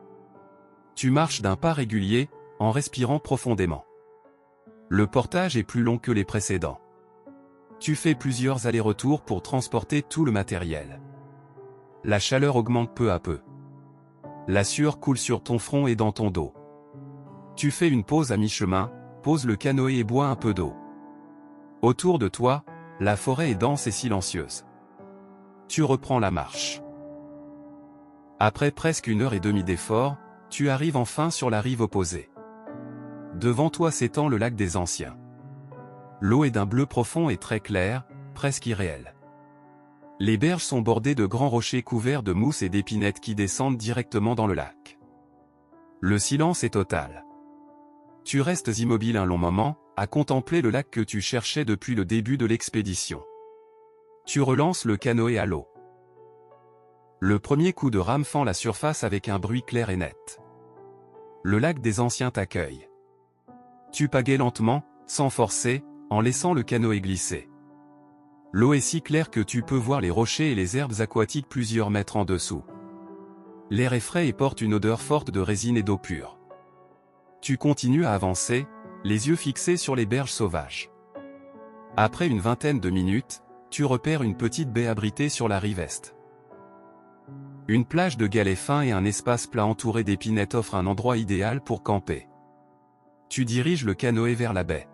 Tu marches d'un pas régulier, en respirant profondément. Le portage est plus long que les précédents. Tu fais plusieurs allers-retours pour transporter tout le matériel. La chaleur augmente peu à peu. La sueur coule sur ton front et dans ton dos. Tu fais une pause à mi-chemin, pose le canoë et bois un peu d'eau. Autour de toi, la forêt est dense et silencieuse. Tu reprends la marche. Après presque 1h30 d'effort, tu arrives enfin sur la rive opposée. Devant toi s'étend le lac des Anciens. L'eau est d'un bleu profond et très clair, presque irréel. Les berges sont bordées de grands rochers couverts de mousse et d'épinettes qui descendent directement dans le lac. Le silence est total. Tu restes immobile un long moment, à contempler le lac que tu cherchais depuis le début de l'expédition. Tu relances le canoë à l'eau. Le premier coup de rame fend la surface avec un bruit clair et net. Le lac des Anciens t'accueille. Tu pagaies lentement, sans forcer, en laissant le canoë glisser. L'eau est si claire que tu peux voir les rochers et les herbes aquatiques plusieurs mètres en dessous. L'air est frais et porte une odeur forte de résine et d'eau pure. Tu continues à avancer, les yeux fixés sur les berges sauvages. Après une vingtaine de minutes, tu repères une petite baie abritée sur la rive est. Une plage de galets fins et un espace plat entouré d'épinettes offrent un endroit idéal pour camper. Tu diriges le canoë vers la baie.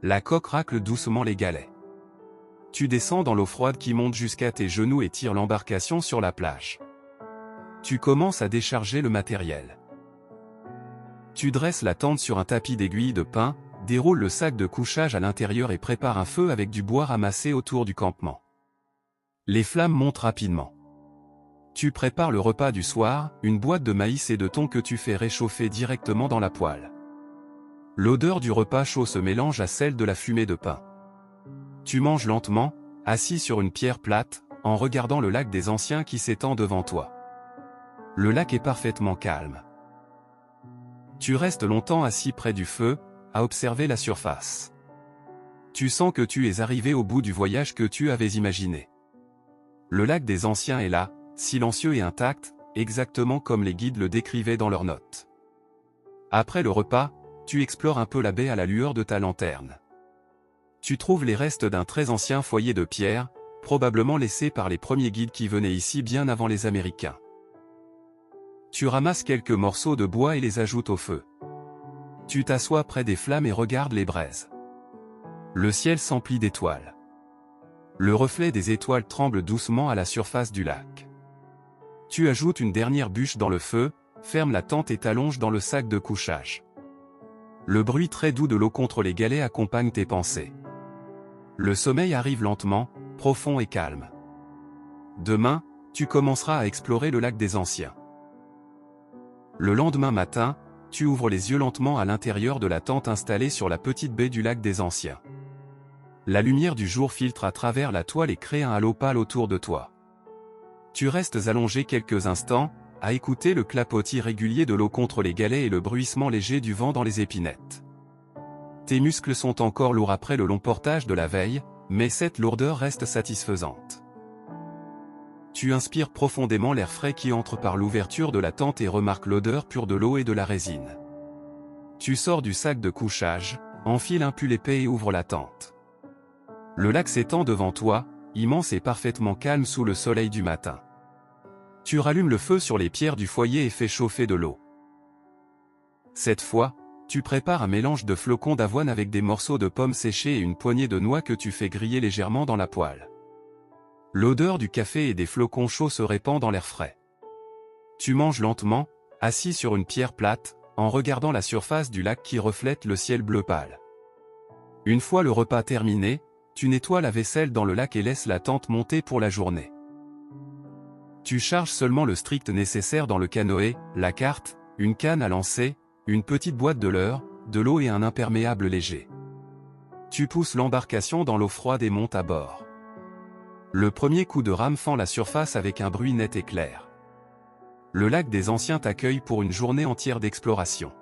La coque racle doucement les galets. Tu descends dans l'eau froide qui monte jusqu'à tes genoux et tires l'embarcation sur la plage. Tu commences à décharger le matériel. Tu dresses la tente sur un tapis d'aiguilles de pin, déroules le sac de couchage à l'intérieur et prépares un feu avec du bois ramassé autour du campement. Les flammes montent rapidement. Tu prépares le repas du soir, une boîte de maïs et de thon que tu fais réchauffer directement dans la poêle. L'odeur du repas chaud se mélange à celle de la fumée de pain. Tu manges lentement, assis sur une pierre plate, en regardant le lac des Anciens qui s'étend devant toi. Le lac est parfaitement calme. Tu restes longtemps assis près du feu, à observer la surface. Tu sens que tu es arrivé au bout du voyage que tu avais imaginé. Le lac des Anciens est là, silencieux et intact, exactement comme les guides le décrivaient dans leurs notes. Après le repas, tu explores un peu la baie à la lueur de ta lanterne. Tu trouves les restes d'un très ancien foyer de pierre, probablement laissé par les premiers guides qui venaient ici bien avant les Américains. Tu ramasses quelques morceaux de bois et les ajoutes au feu. Tu t'assois près des flammes et regardes les braises. Le ciel s'emplit d'étoiles. Le reflet des étoiles tremble doucement à la surface du lac. Tu ajoutes une dernière bûche dans le feu, fermes la tente et t'allonges dans le sac de couchage. Le bruit très doux de l'eau contre les galets accompagne tes pensées. Le sommeil arrive lentement, profond et calme. Demain, tu commenceras à explorer le lac des Anciens. Le lendemain matin, tu ouvres les yeux lentement à l'intérieur de la tente installée sur la petite baie du lac des Anciens. La lumière du jour filtre à travers la toile et crée un halo pâle autour de toi. Tu restes allongé quelques instants, à écouter le clapotis régulier de l'eau contre les galets et le bruissement léger du vent dans les épinettes. Tes muscles sont encore lourds après le long portage de la veille, mais cette lourdeur reste satisfaisante. Tu inspires profondément l'air frais qui entre par l'ouverture de la tente et remarques l'odeur pure de l'eau et de la résine. Tu sors du sac de couchage, enfiles un pull épais et ouvres la tente. Le lac s'étend devant toi, immense et parfaitement calme sous le soleil du matin. Tu rallumes le feu sur les pierres du foyer et fais chauffer de l'eau. Cette fois, tu prépares un mélange de flocons d'avoine avec des morceaux de pommes séchées et une poignée de noix que tu fais griller légèrement dans la poêle. L'odeur du café et des flocons chauds se répand dans l'air frais. Tu manges lentement, assis sur une pierre plate, en regardant la surface du lac qui reflète le ciel bleu pâle. Une fois le repas terminé, tu nettoies la vaisselle dans le lac et laisses la tente monter pour la journée. Tu charges seulement le strict nécessaire dans le canoë, la carte, une canne à lancer, une petite boîte de leurre, de l'eau et un imperméable léger. Tu pousses l'embarcation dans l'eau froide et montes à bord. Le premier coup de rame fend la surface avec un bruit net et clair. Le lac des Anciens t'accueille pour une journée entière d'exploration.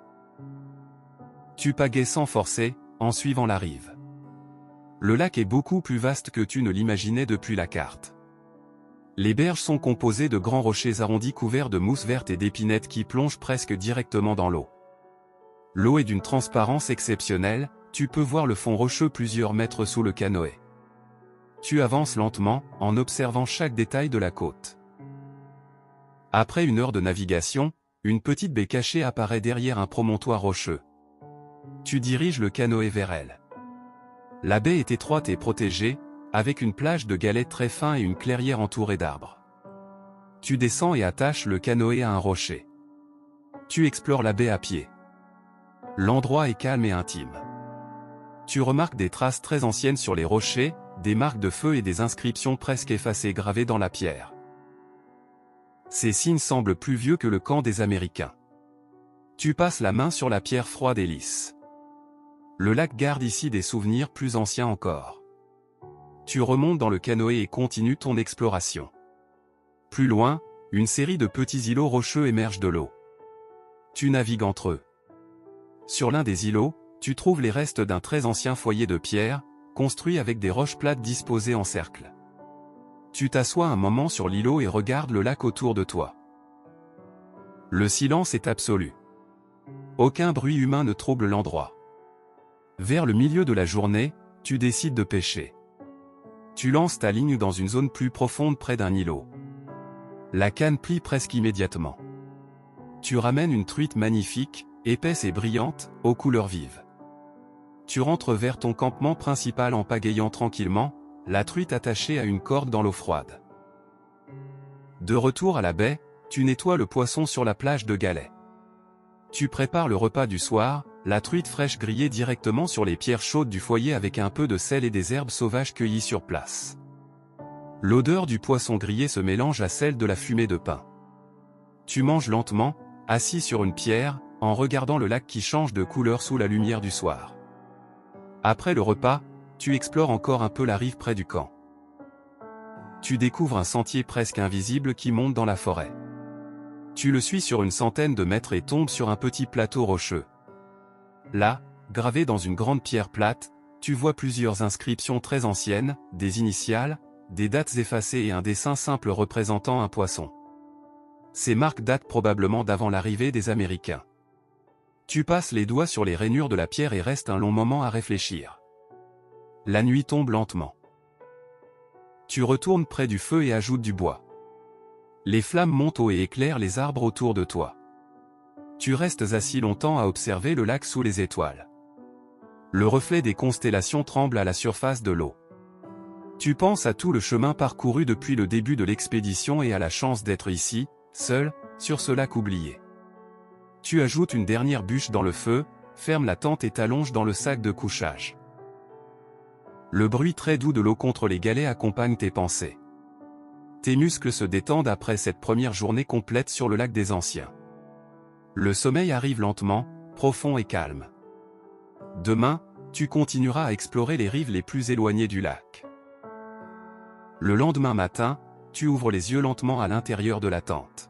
Tu pagaies sans forcer, en suivant la rive. Le lac est beaucoup plus vaste que tu ne l'imaginais depuis la carte. Les berges sont composées de grands rochers arrondis couverts de mousse verte et d'épinettes qui plongent presque directement dans l'eau. L'eau est d'une transparence exceptionnelle, tu peux voir le fond rocheux plusieurs mètres sous le canoë. tu avances lentement, en observant chaque détail de la côte. Après une heure de navigation, une petite baie cachée apparaît derrière un promontoire rocheux. Tu diriges le canoë vers elle. La baie est étroite et protégée, avec une plage de galets très fins et une clairière entourée d'arbres. Tu descends et attaches le canoë à un rocher. Tu explores la baie à pied. L'endroit est calme et intime. Tu remarques des traces très anciennes sur les rochers, des marques de feu et des inscriptions presque effacées gravées dans la pierre. Ces signes semblent plus vieux que le camp des Américains. Tu passes la main sur la pierre froide et lisse. Le lac garde ici des souvenirs plus anciens encore. Tu remontes dans le canoë et continues ton exploration. Plus loin, une série de petits îlots rocheux émergent de l'eau. Tu navigues entre eux. Sur l'un des îlots, tu trouves les restes d'un très ancien foyer de pierre, construit avec des roches plates disposées en cercle. Tu t'assois un moment sur l'îlot et regardes le lac autour de toi. Le silence est absolu. Aucun bruit humain ne trouble l'endroit. Vers le milieu de la journée, tu décides de pêcher. Tu lances ta ligne dans une zone plus profonde près d'un îlot. La canne plie presque immédiatement. Tu ramènes une truite magnifique, épaisse et brillante, aux couleurs vives. Tu rentres vers ton campement principal en pagayant tranquillement, la truite attachée à une corde dans l'eau froide. De retour à la baie, tu nettoies le poisson sur la plage de galets. Tu prépares le repas du soir, la truite fraîche grillée directement sur les pierres chaudes du foyer avec un peu de sel et des herbes sauvages cueillies sur place. L'odeur du poisson grillé se mélange à celle de la fumée de pain. Tu manges lentement, assis sur une pierre, en regardant le lac qui change de couleur sous la lumière du soir. Après le repas, tu explores encore un peu la rive près du camp. Tu découvres un sentier presque invisible qui monte dans la forêt. Tu le suis sur une centaine de mètres et tombes sur un petit plateau rocheux. Là, gravé dans une grande pierre plate, tu vois plusieurs inscriptions très anciennes, des initiales, des dates effacées et un dessin simple représentant un poisson. Ces marques datent probablement d'avant l'arrivée des Américains. Tu passes les doigts sur les rainures de la pierre et restes un long moment à réfléchir. La nuit tombe lentement. Tu retournes près du feu et ajoutes du bois. Les flammes montent haut et éclairent les arbres autour de toi. Tu restes assis longtemps à observer le lac sous les étoiles. Le reflet des constellations tremble à la surface de l'eau. Tu penses à tout le chemin parcouru depuis le début de l'expédition et à la chance d'être ici, seul, sur ce lac oublié. Tu ajoutes une dernière bûche dans le feu, fermes la tente et t'allonges dans le sac de couchage. Le bruit très doux de l'eau contre les galets accompagne tes pensées. Tes muscles se détendent après cette première journée complète sur le lac des Anciens. Le sommeil arrive lentement, profond et calme. Demain, tu continueras à explorer les rives les plus éloignées du lac. Le lendemain matin, tu ouvres les yeux lentement à l'intérieur de la tente.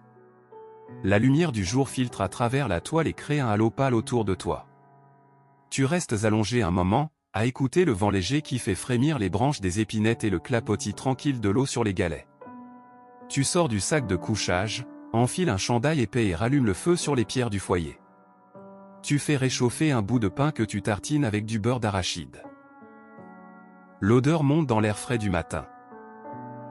La lumière du jour filtre à travers la toile et crée un halo pâle autour de toi. Tu restes allongé un moment, à écouter le vent léger qui fait frémir les branches des épinettes et le clapotis tranquille de l'eau sur les galets. Tu sors du sac de couchage, enfiles un chandail épais et rallumes le feu sur les pierres du foyer. Tu fais réchauffer un bout de pain que tu tartines avec du beurre d'arachide. L'odeur monte dans l'air frais du matin.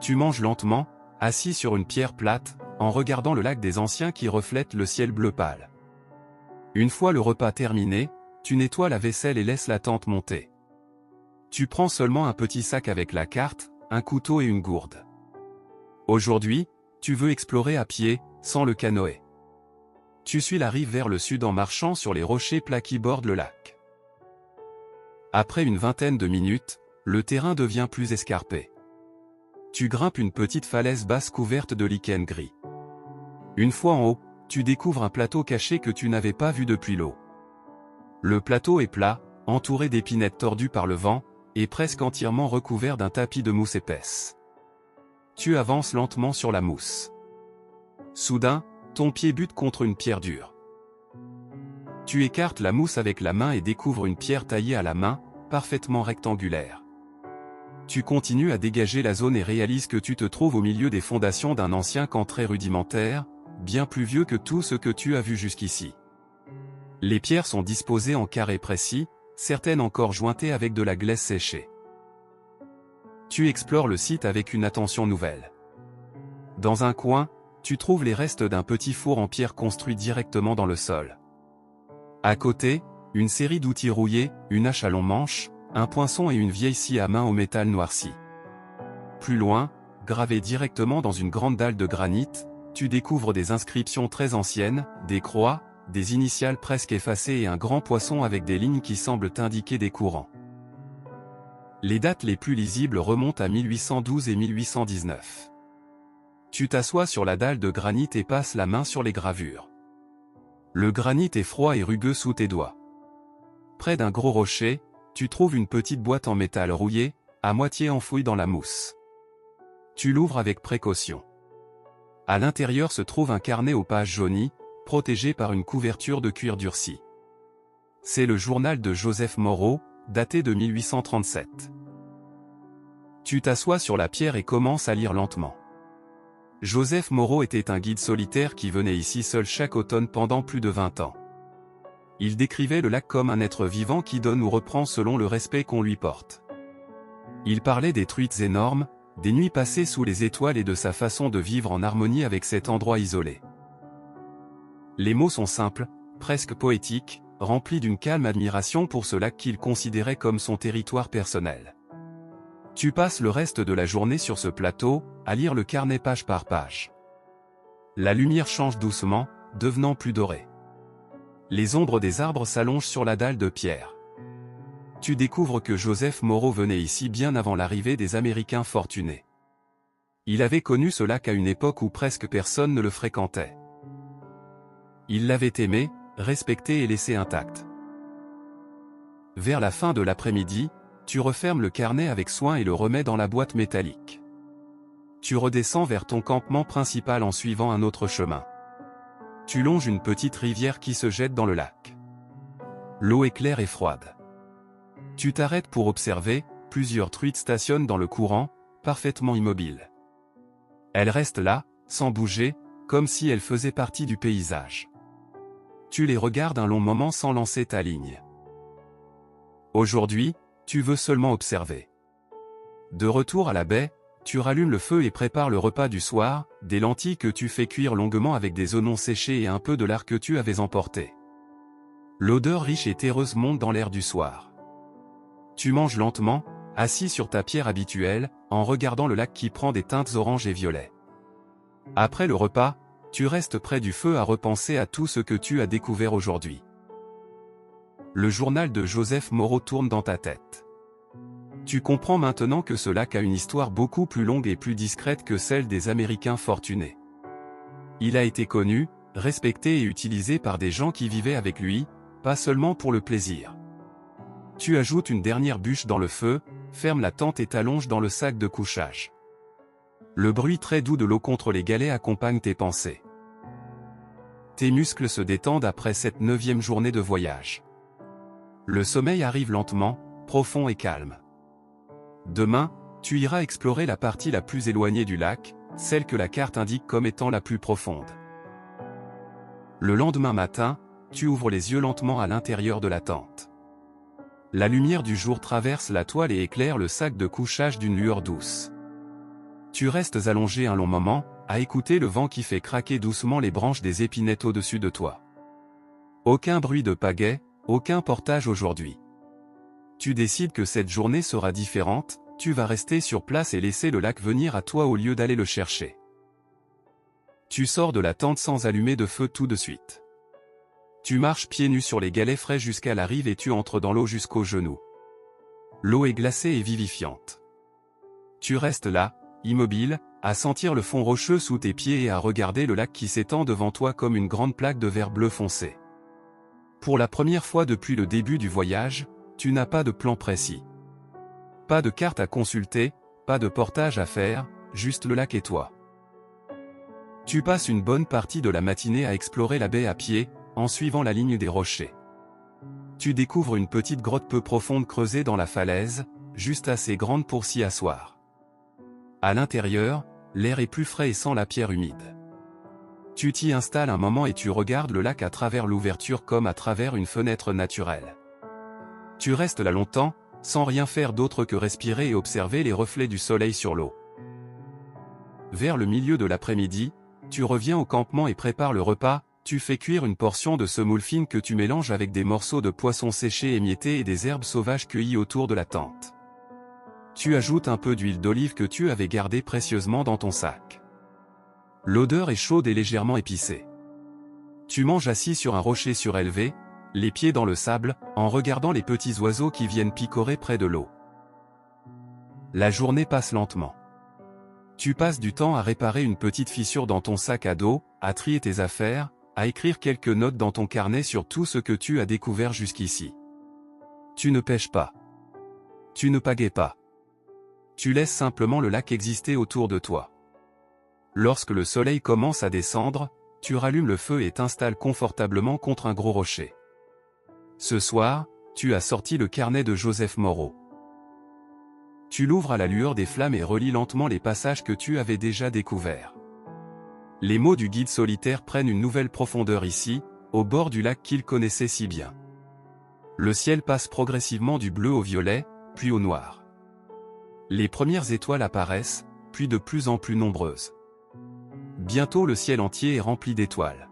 Tu manges lentement, assis sur une pierre plate, en regardant le lac des Anciens qui reflète le ciel bleu pâle. Une fois le repas terminé, tu nettoies la vaisselle et laisses la tente monter. Tu prends seulement un petit sac avec la carte, un couteau et une gourde. Aujourd'hui, tu veux explorer à pied, sans le canoë. Tu suis la rive vers le sud en marchant sur les rochers plats qui bordent le lac. Après une vingtaine de minutes, le terrain devient plus escarpé. Tu grimpes une petite falaise basse couverte de lichen gris. Une fois en haut, tu découvres un plateau caché que tu n'avais pas vu depuis l'eau. Le plateau est plat, entouré d'épinettes tordues par le vent, et presque entièrement recouvert d'un tapis de mousse épaisse. Tu avances lentement sur la mousse. Soudain, ton pied bute contre une pierre dure. Tu écartes la mousse avec la main et découvres une pierre taillée à la main, parfaitement rectangulaire. Tu continues à dégager la zone et réalises que tu te trouves au milieu des fondations d'un ancien camp très rudimentaire, bien plus vieux que tout ce que tu as vu jusqu'ici. Les pierres sont disposées en carrés précis, certaines encore jointées avec de la glaise séchée. tu explores le site avec une attention nouvelle. Dans un coin, tu trouves les restes d'un petit four en pierre construit directement dans le sol. À côté, une série d'outils rouillés, une hache à long manche, un poinçon et une vieille scie à main au métal noirci. Plus loin, gravé directement dans une grande dalle de granit, tu découvres des inscriptions très anciennes, des croix, des initiales presque effacées et un grand poisson avec des lignes qui semblent indiquer des courants. Les dates les plus lisibles remontent à 1812 et 1819. Tu t'assois sur la dalle de granit et passes la main sur les gravures. Le granit est froid et rugueux sous tes doigts. Près d'un gros rocher, tu trouves une petite boîte en métal rouillé, à moitié enfouie dans la mousse. Tu l'ouvres avec précaution. À l'intérieur se trouve un carnet aux pages jaunies, protégé par une couverture de cuir durci. C'est le journal de Joseph Moreau, daté de 1837. Tu t'assois sur la pierre et commences à lire lentement. Joseph Moreau était un guide solitaire qui venait ici seul chaque automne pendant plus de 20 ans. Il décrivait le lac comme un être vivant qui donne ou reprend selon le respect qu'on lui porte. Il parlait des truites énormes, des nuits passées sous les étoiles et de sa façon de vivre en harmonie avec cet endroit isolé. Les mots sont simples, presque poétiques, remplis d'une calme admiration pour ce lac qu'il considérait comme son territoire personnel. Tu passes le reste de la journée sur ce plateau, à lire le carnet page par page. La lumière change doucement, devenant plus dorée. Les ombres des arbres s'allongent sur la dalle de pierre. Tu découvres que Joseph Moreau venait ici bien avant l'arrivée des Américains fortunés. Il avait connu ce lac à une époque où presque personne ne le fréquentait. Il l'avait aimé, respecté et laissé intact. Vers la fin de l'après-midi, tu refermes le carnet avec soin et le remets dans la boîte métallique. Tu redescends vers ton campement principal en suivant un autre chemin. Tu longes une petite rivière qui se jette dans le lac. L'eau est claire et froide. Tu t'arrêtes pour observer, plusieurs truites stationnent dans le courant, parfaitement immobiles. Elles restent là, sans bouger, comme si elles faisaient partie du paysage. Tu les regardes un long moment sans lancer ta ligne. Aujourd'hui, tu veux seulement observer. De retour à la baie, tu rallumes le feu et prépares le repas du soir, des lentilles que tu fais cuire longuement avec des oignons séchés et un peu de lard que tu avais emporté. L'odeur riche et terreuse monte dans l'air du soir. Tu manges lentement, assis sur ta pierre habituelle, en regardant le lac qui prend des teintes orange et violet. Après le repas, tu restes près du feu à repenser à tout ce que tu as découvert aujourd'hui. Le journal de Joseph Moreau tourne dans ta tête. Tu comprends maintenant que ce lac a une histoire beaucoup plus longue et plus discrète que celle des Américains fortunés. Il a été connu, respecté et utilisé par des gens qui vivaient avec lui, pas seulement pour le plaisir. Tu ajoutes une dernière bûche dans le feu, fermes la tente et t'allonges dans le sac de couchage. Le bruit très doux de l'eau contre les galets accompagne tes pensées. Tes muscles se détendent après cette 9e journée de voyage. Le sommeil arrive lentement, profond et calme. Demain, tu iras explorer la partie la plus éloignée du lac, celle que la carte indique comme étant la plus profonde. Le lendemain matin, tu ouvres les yeux lentement à l'intérieur de la tente. La lumière du jour traverse la toile et éclaire le sac de couchage d'une lueur douce. Tu restes allongé un long moment, à écouter le vent qui fait craquer doucement les branches des épinettes au-dessus de toi. Aucun bruit de pagaie, aucun portage aujourd'hui. Tu décides que cette journée sera différente, tu vas rester sur place et laisser le lac venir à toi au lieu d'aller le chercher. Tu sors de la tente sans allumer de feu tout de suite. Tu marches pieds nus sur les galets frais jusqu'à la rive et tu entres dans l'eau jusqu'aux genoux. L'eau est glacée et vivifiante. Tu restes là, immobile, à sentir le fond rocheux sous tes pieds et à regarder le lac qui s'étend devant toi comme une grande plaque de verre bleu foncé. Pour la première fois depuis le début du voyage, tu n'as pas de plan précis. Pas de carte à consulter, pas de portage à faire, juste le lac et toi. Tu passes une bonne partie de la matinée à explorer la baie à pied, en suivant la ligne des rochers. Tu découvres une petite grotte peu profonde creusée dans la falaise, juste assez grande pour s'y asseoir. À l'intérieur, l'air est plus frais et sent la pierre humide. Tu t'y installes un moment et tu regardes le lac à travers l'ouverture comme à travers une fenêtre naturelle. Tu restes là longtemps, sans rien faire d'autre que respirer et observer les reflets du soleil sur l'eau. Vers le milieu de l'après-midi, tu reviens au campement et prépares le repas. Tu fais cuire une portion de semoule fine que tu mélanges avec des morceaux de poisson séché émiettés et des herbes sauvages cueillies autour de la tente. Tu ajoutes un peu d'huile d'olive que tu avais gardée précieusement dans ton sac. L'odeur est chaude et légèrement épicée. Tu manges assis sur un rocher surélevé, les pieds dans le sable, en regardant les petits oiseaux qui viennent picorer près de l'eau. La journée passe lentement. Tu passes du temps à réparer une petite fissure dans ton sac à dos, à trier tes affaires, à écrire quelques notes dans ton carnet sur tout ce que tu as découvert jusqu'ici. Tu ne pêches pas. Tu ne pagaies pas. Tu laisses simplement le lac exister autour de toi. Lorsque le soleil commence à descendre, tu rallumes le feu et t'installes confortablement contre un gros rocher. Ce soir, tu as sorti le carnet de Joseph Moreau. Tu l'ouvres à la lueur des flammes et relis lentement les passages que tu avais déjà découverts. Les mots du guide solitaire prennent une nouvelle profondeur ici, au bord du lac qu'il connaissait si bien. Le ciel passe progressivement du bleu au violet, puis au noir. Les premières étoiles apparaissent, puis de plus en plus nombreuses. Bientôt le ciel entier est rempli d'étoiles.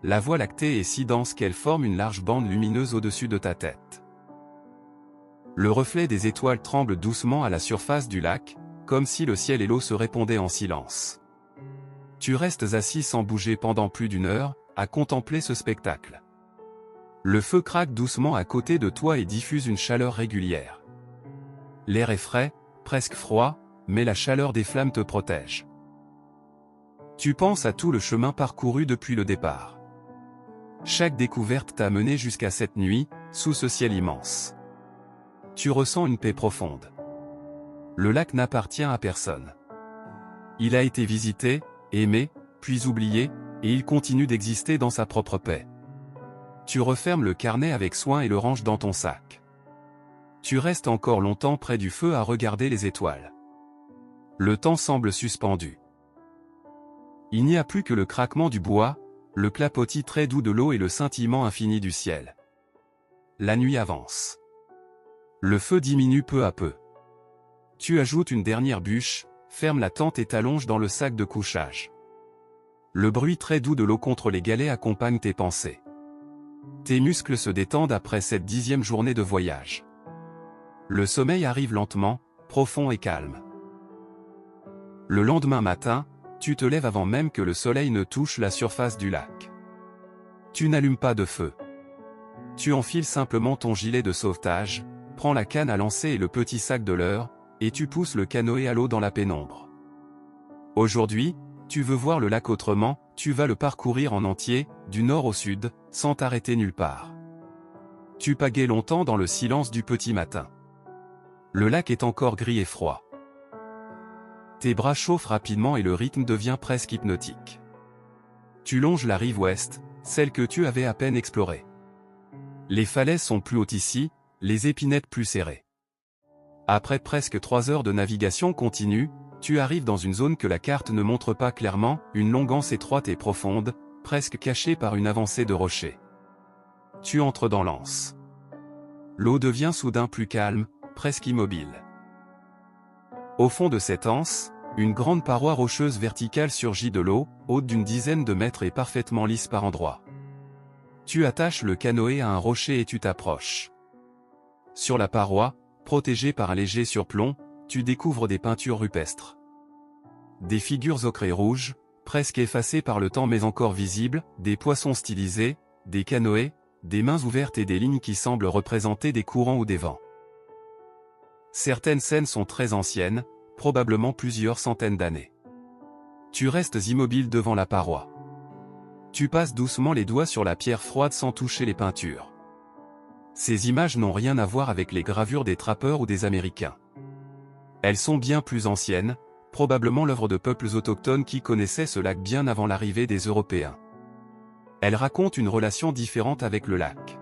La Voie lactée est si dense qu'elle forme une large bande lumineuse au-dessus de ta tête. Le reflet des étoiles tremble doucement à la surface du lac, comme si le ciel et l'eau se répondaient en silence. Tu restes assis sans bouger pendant plus d'une heure, à contempler ce spectacle. Le feu craque doucement à côté de toi et diffuse une chaleur régulière. L'air est frais, presque froid, mais la chaleur des flammes te protège. Tu penses à tout le chemin parcouru depuis le départ. Chaque découverte t'a mené jusqu'à cette nuit, sous ce ciel immense. Tu ressens une paix profonde. Le lac n'appartient à personne. Il a été visité, aimé, puis oublié, et il continue d'exister dans sa propre paix. Tu refermes le carnet avec soin et le ranges dans ton sac. Tu restes encore longtemps près du feu à regarder les étoiles. Le temps semble suspendu. Il n'y a plus que le craquement du bois, le clapotis très doux de l'eau et le scintillement infini du ciel. La nuit avance. Le feu diminue peu à peu. Tu ajoutes une dernière bûche, fermes la tente et t'allonges dans le sac de couchage. Le bruit très doux de l'eau contre les galets accompagne tes pensées. Tes muscles se détendent après cette 10e journée de voyage. Le sommeil arrive lentement, profond et calme. Le lendemain matin, tu te lèves avant même que le soleil ne touche la surface du lac. Tu n'allumes pas de feu. Tu enfiles simplement ton gilet de sauvetage, prends la canne à lancer et le petit sac de leurre, et tu pousses le canoë à l'eau dans la pénombre. Aujourd'hui, tu veux voir le lac autrement, tu vas le parcourir en entier, du nord au sud, sans t'arrêter nulle part. Tu pagaies longtemps dans le silence du petit matin. Le lac est encore gris et froid. Tes bras chauffent rapidement et le rythme devient presque hypnotique. Tu longes la rive ouest, celle que tu avais à peine explorée. Les falaises sont plus hautes ici, les épinettes plus serrées. Après presque 3 heures de navigation continue, tu arrives dans une zone que la carte ne montre pas clairement, une longue anse étroite et profonde, presque cachée par une avancée de rochers. Tu entres dans l'anse. L'eau devient soudain plus calme, presque immobile. Au fond de cette anse, une grande paroi rocheuse verticale surgit de l'eau, haute d'une dizaine de mètres et parfaitement lisse par endroits. Tu attaches le canoë à un rocher et tu t'approches. Sur la paroi, protégée par un léger surplomb, tu découvres des peintures rupestres. Des figures ocre et rouges, presque effacées par le temps mais encore visibles, des poissons stylisés, des canoës, des mains ouvertes et des lignes qui semblent représenter des courants ou des vents. Certaines scènes sont très anciennes, probablement plusieurs centaines d'années. Tu restes immobile devant la paroi. Tu passes doucement les doigts sur la pierre froide sans toucher les peintures. Ces images n'ont rien à voir avec les gravures des trappeurs ou des Américains. Elles sont bien plus anciennes, probablement l'œuvre de peuples autochtones qui connaissaient ce lac bien avant l'arrivée des Européens. Elles racontent une relation différente avec le lac.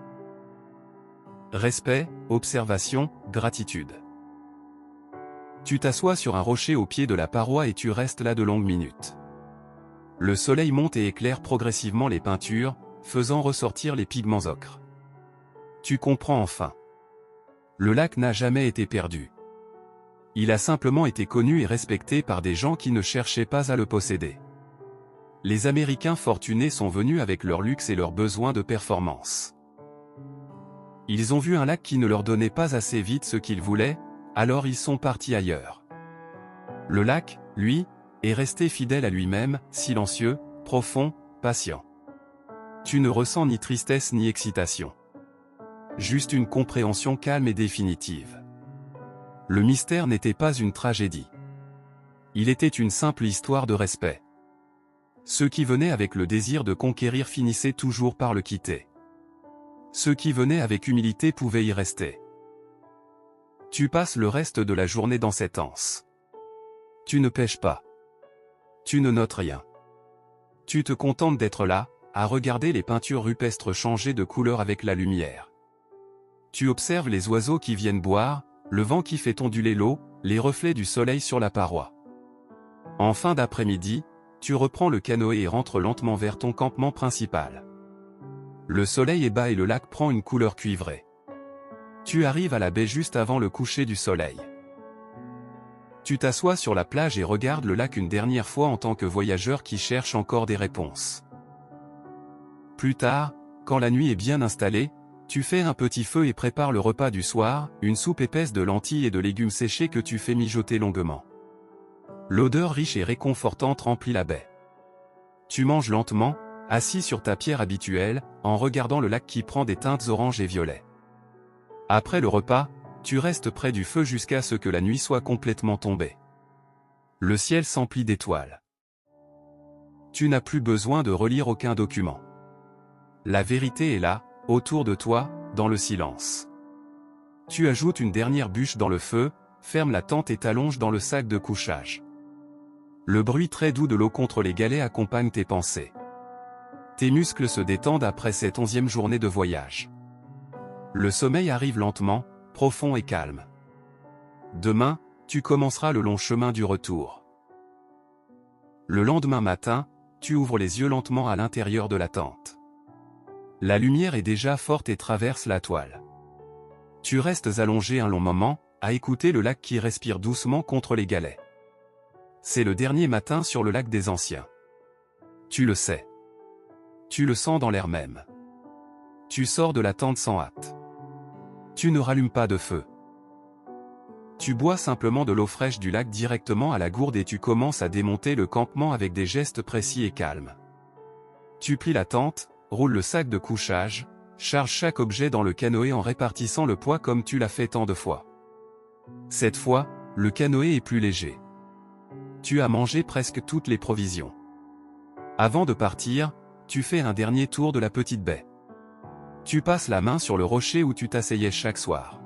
Respect, observation, gratitude. Tu t'assois sur un rocher au pied de la paroi et tu restes là de longues minutes. Le soleil monte et éclaire progressivement les peintures, faisant ressortir les pigments ocre. Tu comprends enfin. Le lac n'a jamais été perdu. Il a simplement été connu et respecté par des gens qui ne cherchaient pas à le posséder. Les Américains fortunés sont venus avec leur luxe et leurs besoins de performance. Ils ont vu un lac qui ne leur donnait pas assez vite ce qu'ils voulaient, alors ils sont partis ailleurs. Le lac, lui, est resté fidèle à lui-même, silencieux, profond, patient. Tu ne ressens ni tristesse ni excitation. Juste une compréhension calme et définitive. Le mystère n'était pas une tragédie. Il était une simple histoire de respect. Ceux qui venaient avec le désir de conquérir finissaient toujours par le quitter. Ceux qui venaient avec humilité pouvaient y rester. Tu passes le reste de la journée dans cette anse. Tu ne pêches pas. Tu ne notes rien. Tu te contentes d'être là, à regarder les peintures rupestres changer de couleur avec la lumière. Tu observes les oiseaux qui viennent boire, le vent qui fait onduler l'eau, les reflets du soleil sur la paroi. En fin d'après-midi, tu reprends le canoë et rentres lentement vers ton campement principal. Le soleil est bas et le lac prend une couleur cuivrée. Tu arrives à la baie juste avant le coucher du soleil. Tu t'assois sur la plage et regardes le lac une dernière fois en tant que voyageur qui cherche encore des réponses. Plus tard, quand la nuit est bien installée, tu fais un petit feu et prépares le repas du soir, une soupe épaisse de lentilles et de légumes séchés que tu fais mijoter longuement. L'odeur riche et réconfortante remplit la baie. Tu manges lentement, assis sur ta pierre habituelle, en regardant le lac qui prend des teintes orange et violet. Après le repas, tu restes près du feu jusqu'à ce que la nuit soit complètement tombée. Le ciel s'emplit d'étoiles. Tu n'as plus besoin de relire aucun document. La vérité est là, autour de toi, dans le silence. Tu ajoutes une dernière bûche dans le feu, fermes la tente et t'allonges dans le sac de couchage. Le bruit très doux de l'eau contre les galets accompagne tes pensées. Tes muscles se détendent après cette 11e journée de voyage. Le sommeil arrive lentement, profond et calme. Demain, tu commenceras le long chemin du retour. Le lendemain matin, tu ouvres les yeux lentement à l'intérieur de la tente. La lumière est déjà forte et traverse la toile. Tu restes allongé un long moment, à écouter le lac qui respire doucement contre les galets. C'est le dernier matin sur le lac des Anciens. Tu le sais. Tu le sens dans l'air même. Tu sors de la tente sans hâte. Tu ne rallumes pas de feu. Tu bois simplement de l'eau fraîche du lac directement à la gourde et tu commences à démonter le campement avec des gestes précis et calmes. Tu plies la tente, roules le sac de couchage, charge chaque objet dans le canoë en répartissant le poids comme tu l'as fait tant de fois. Cette fois, le canoë est plus léger. Tu as mangé presque toutes les provisions. Avant de partir, tu fais un dernier tour de la petite baie. Tu passes la main sur le rocher où tu t'asseyais chaque soir.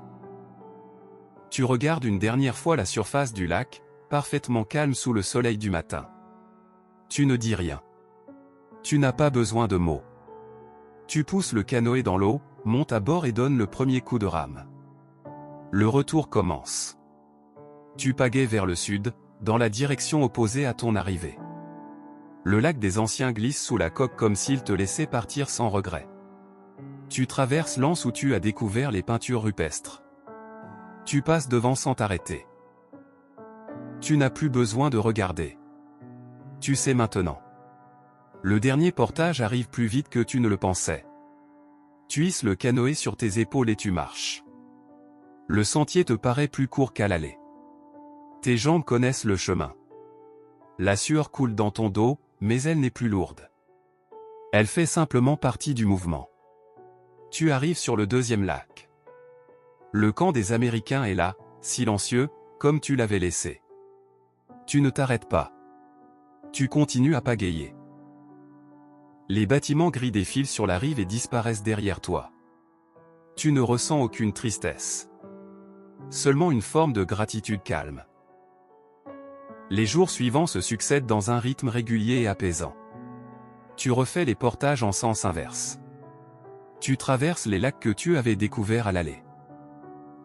Tu regardes une dernière fois la surface du lac, parfaitement calme sous le soleil du matin. Tu ne dis rien. Tu n'as pas besoin de mots. Tu pousses le canoë dans l'eau, montes à bord et donnes le premier coup de rame. Le retour commence. Tu pagaies vers le sud, dans la direction opposée à ton arrivée. Le lac des Anciens glisse sous la coque comme s'il te laissait partir sans regret. Tu traverses l'anse où tu as découvert les peintures rupestres. Tu passes devant sans t'arrêter. Tu n'as plus besoin de regarder. Tu sais maintenant. Le dernier portage arrive plus vite que tu ne le pensais. Tu hisses le canoë sur tes épaules et tu marches. Le sentier te paraît plus court qu'à l'aller. Tes jambes connaissent le chemin. La sueur coule dans ton dos, mais elle n'est plus lourde. Elle fait simplement partie du mouvement. Tu arrives sur le deuxième lac. Le camp des Américains est là, silencieux, comme tu l'avais laissé. Tu ne t'arrêtes pas. Tu continues à pagayer. Les bâtiments gris défilent sur la rive et disparaissent derrière toi. Tu ne ressens aucune tristesse. Seulement une forme de gratitude calme. Les jours suivants se succèdent dans un rythme régulier et apaisant. Tu refais les portages en sens inverse. Tu traverses les lacs que tu avais découverts à l'aller.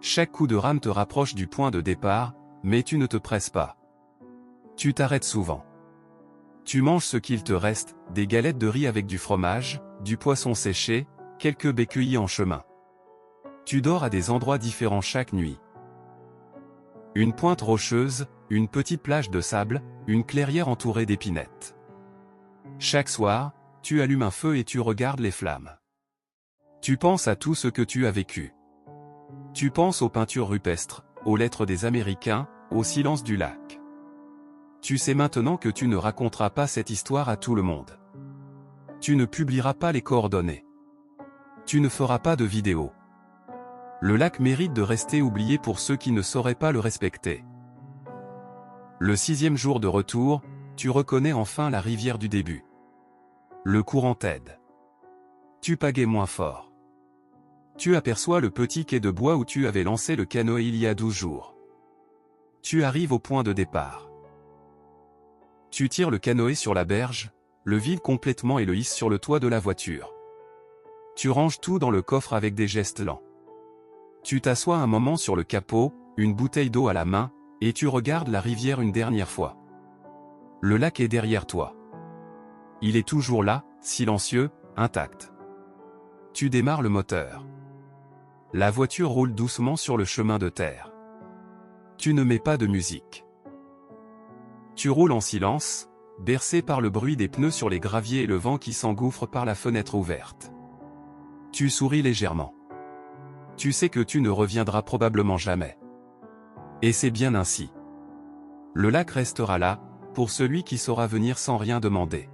Chaque coup de rame te rapproche du point de départ, mais tu ne te presses pas. Tu t'arrêtes souvent. Tu manges ce qu'il te reste, des galettes de riz avec du fromage, du poisson séché, quelques baies cueillies en chemin. Tu dors à des endroits différents chaque nuit. Une pointe rocheuse, une petite plage de sable, une clairière entourée d'épinettes. Chaque soir, tu allumes un feu et tu regardes les flammes. Tu penses à tout ce que tu as vécu. Tu penses aux peintures rupestres, aux lettres des Américains, au silence du lac. Tu sais maintenant que tu ne raconteras pas cette histoire à tout le monde. Tu ne publieras pas les coordonnées. Tu ne feras pas de vidéo. Le lac mérite de rester oublié pour ceux qui ne sauraient pas le respecter. Le 6e jour de retour, tu reconnais enfin la rivière du début. Le courant t'aide. Tu pagaies moins fort. Tu aperçois le petit quai de bois où tu avais lancé le canoë il y a 12 jours. Tu arrives au point de départ. Tu tires le canoë sur la berge, le vides complètement et le hisses sur le toit de la voiture. Tu ranges tout dans le coffre avec des gestes lents. Tu t'assois un moment sur le capot, une bouteille d'eau à la main, et tu regardes la rivière une dernière fois. Le lac est derrière toi. Il est toujours là, silencieux, intact. Tu démarres le moteur. La voiture roule doucement sur le chemin de terre. Tu ne mets pas de musique. Tu roules en silence, bercé par le bruit des pneus sur les graviers et le vent qui s'engouffre par la fenêtre ouverte. Tu souris légèrement. Tu sais que tu ne reviendras probablement jamais. Et c'est bien ainsi. Le lac restera là, pour celui qui saura venir sans rien demander.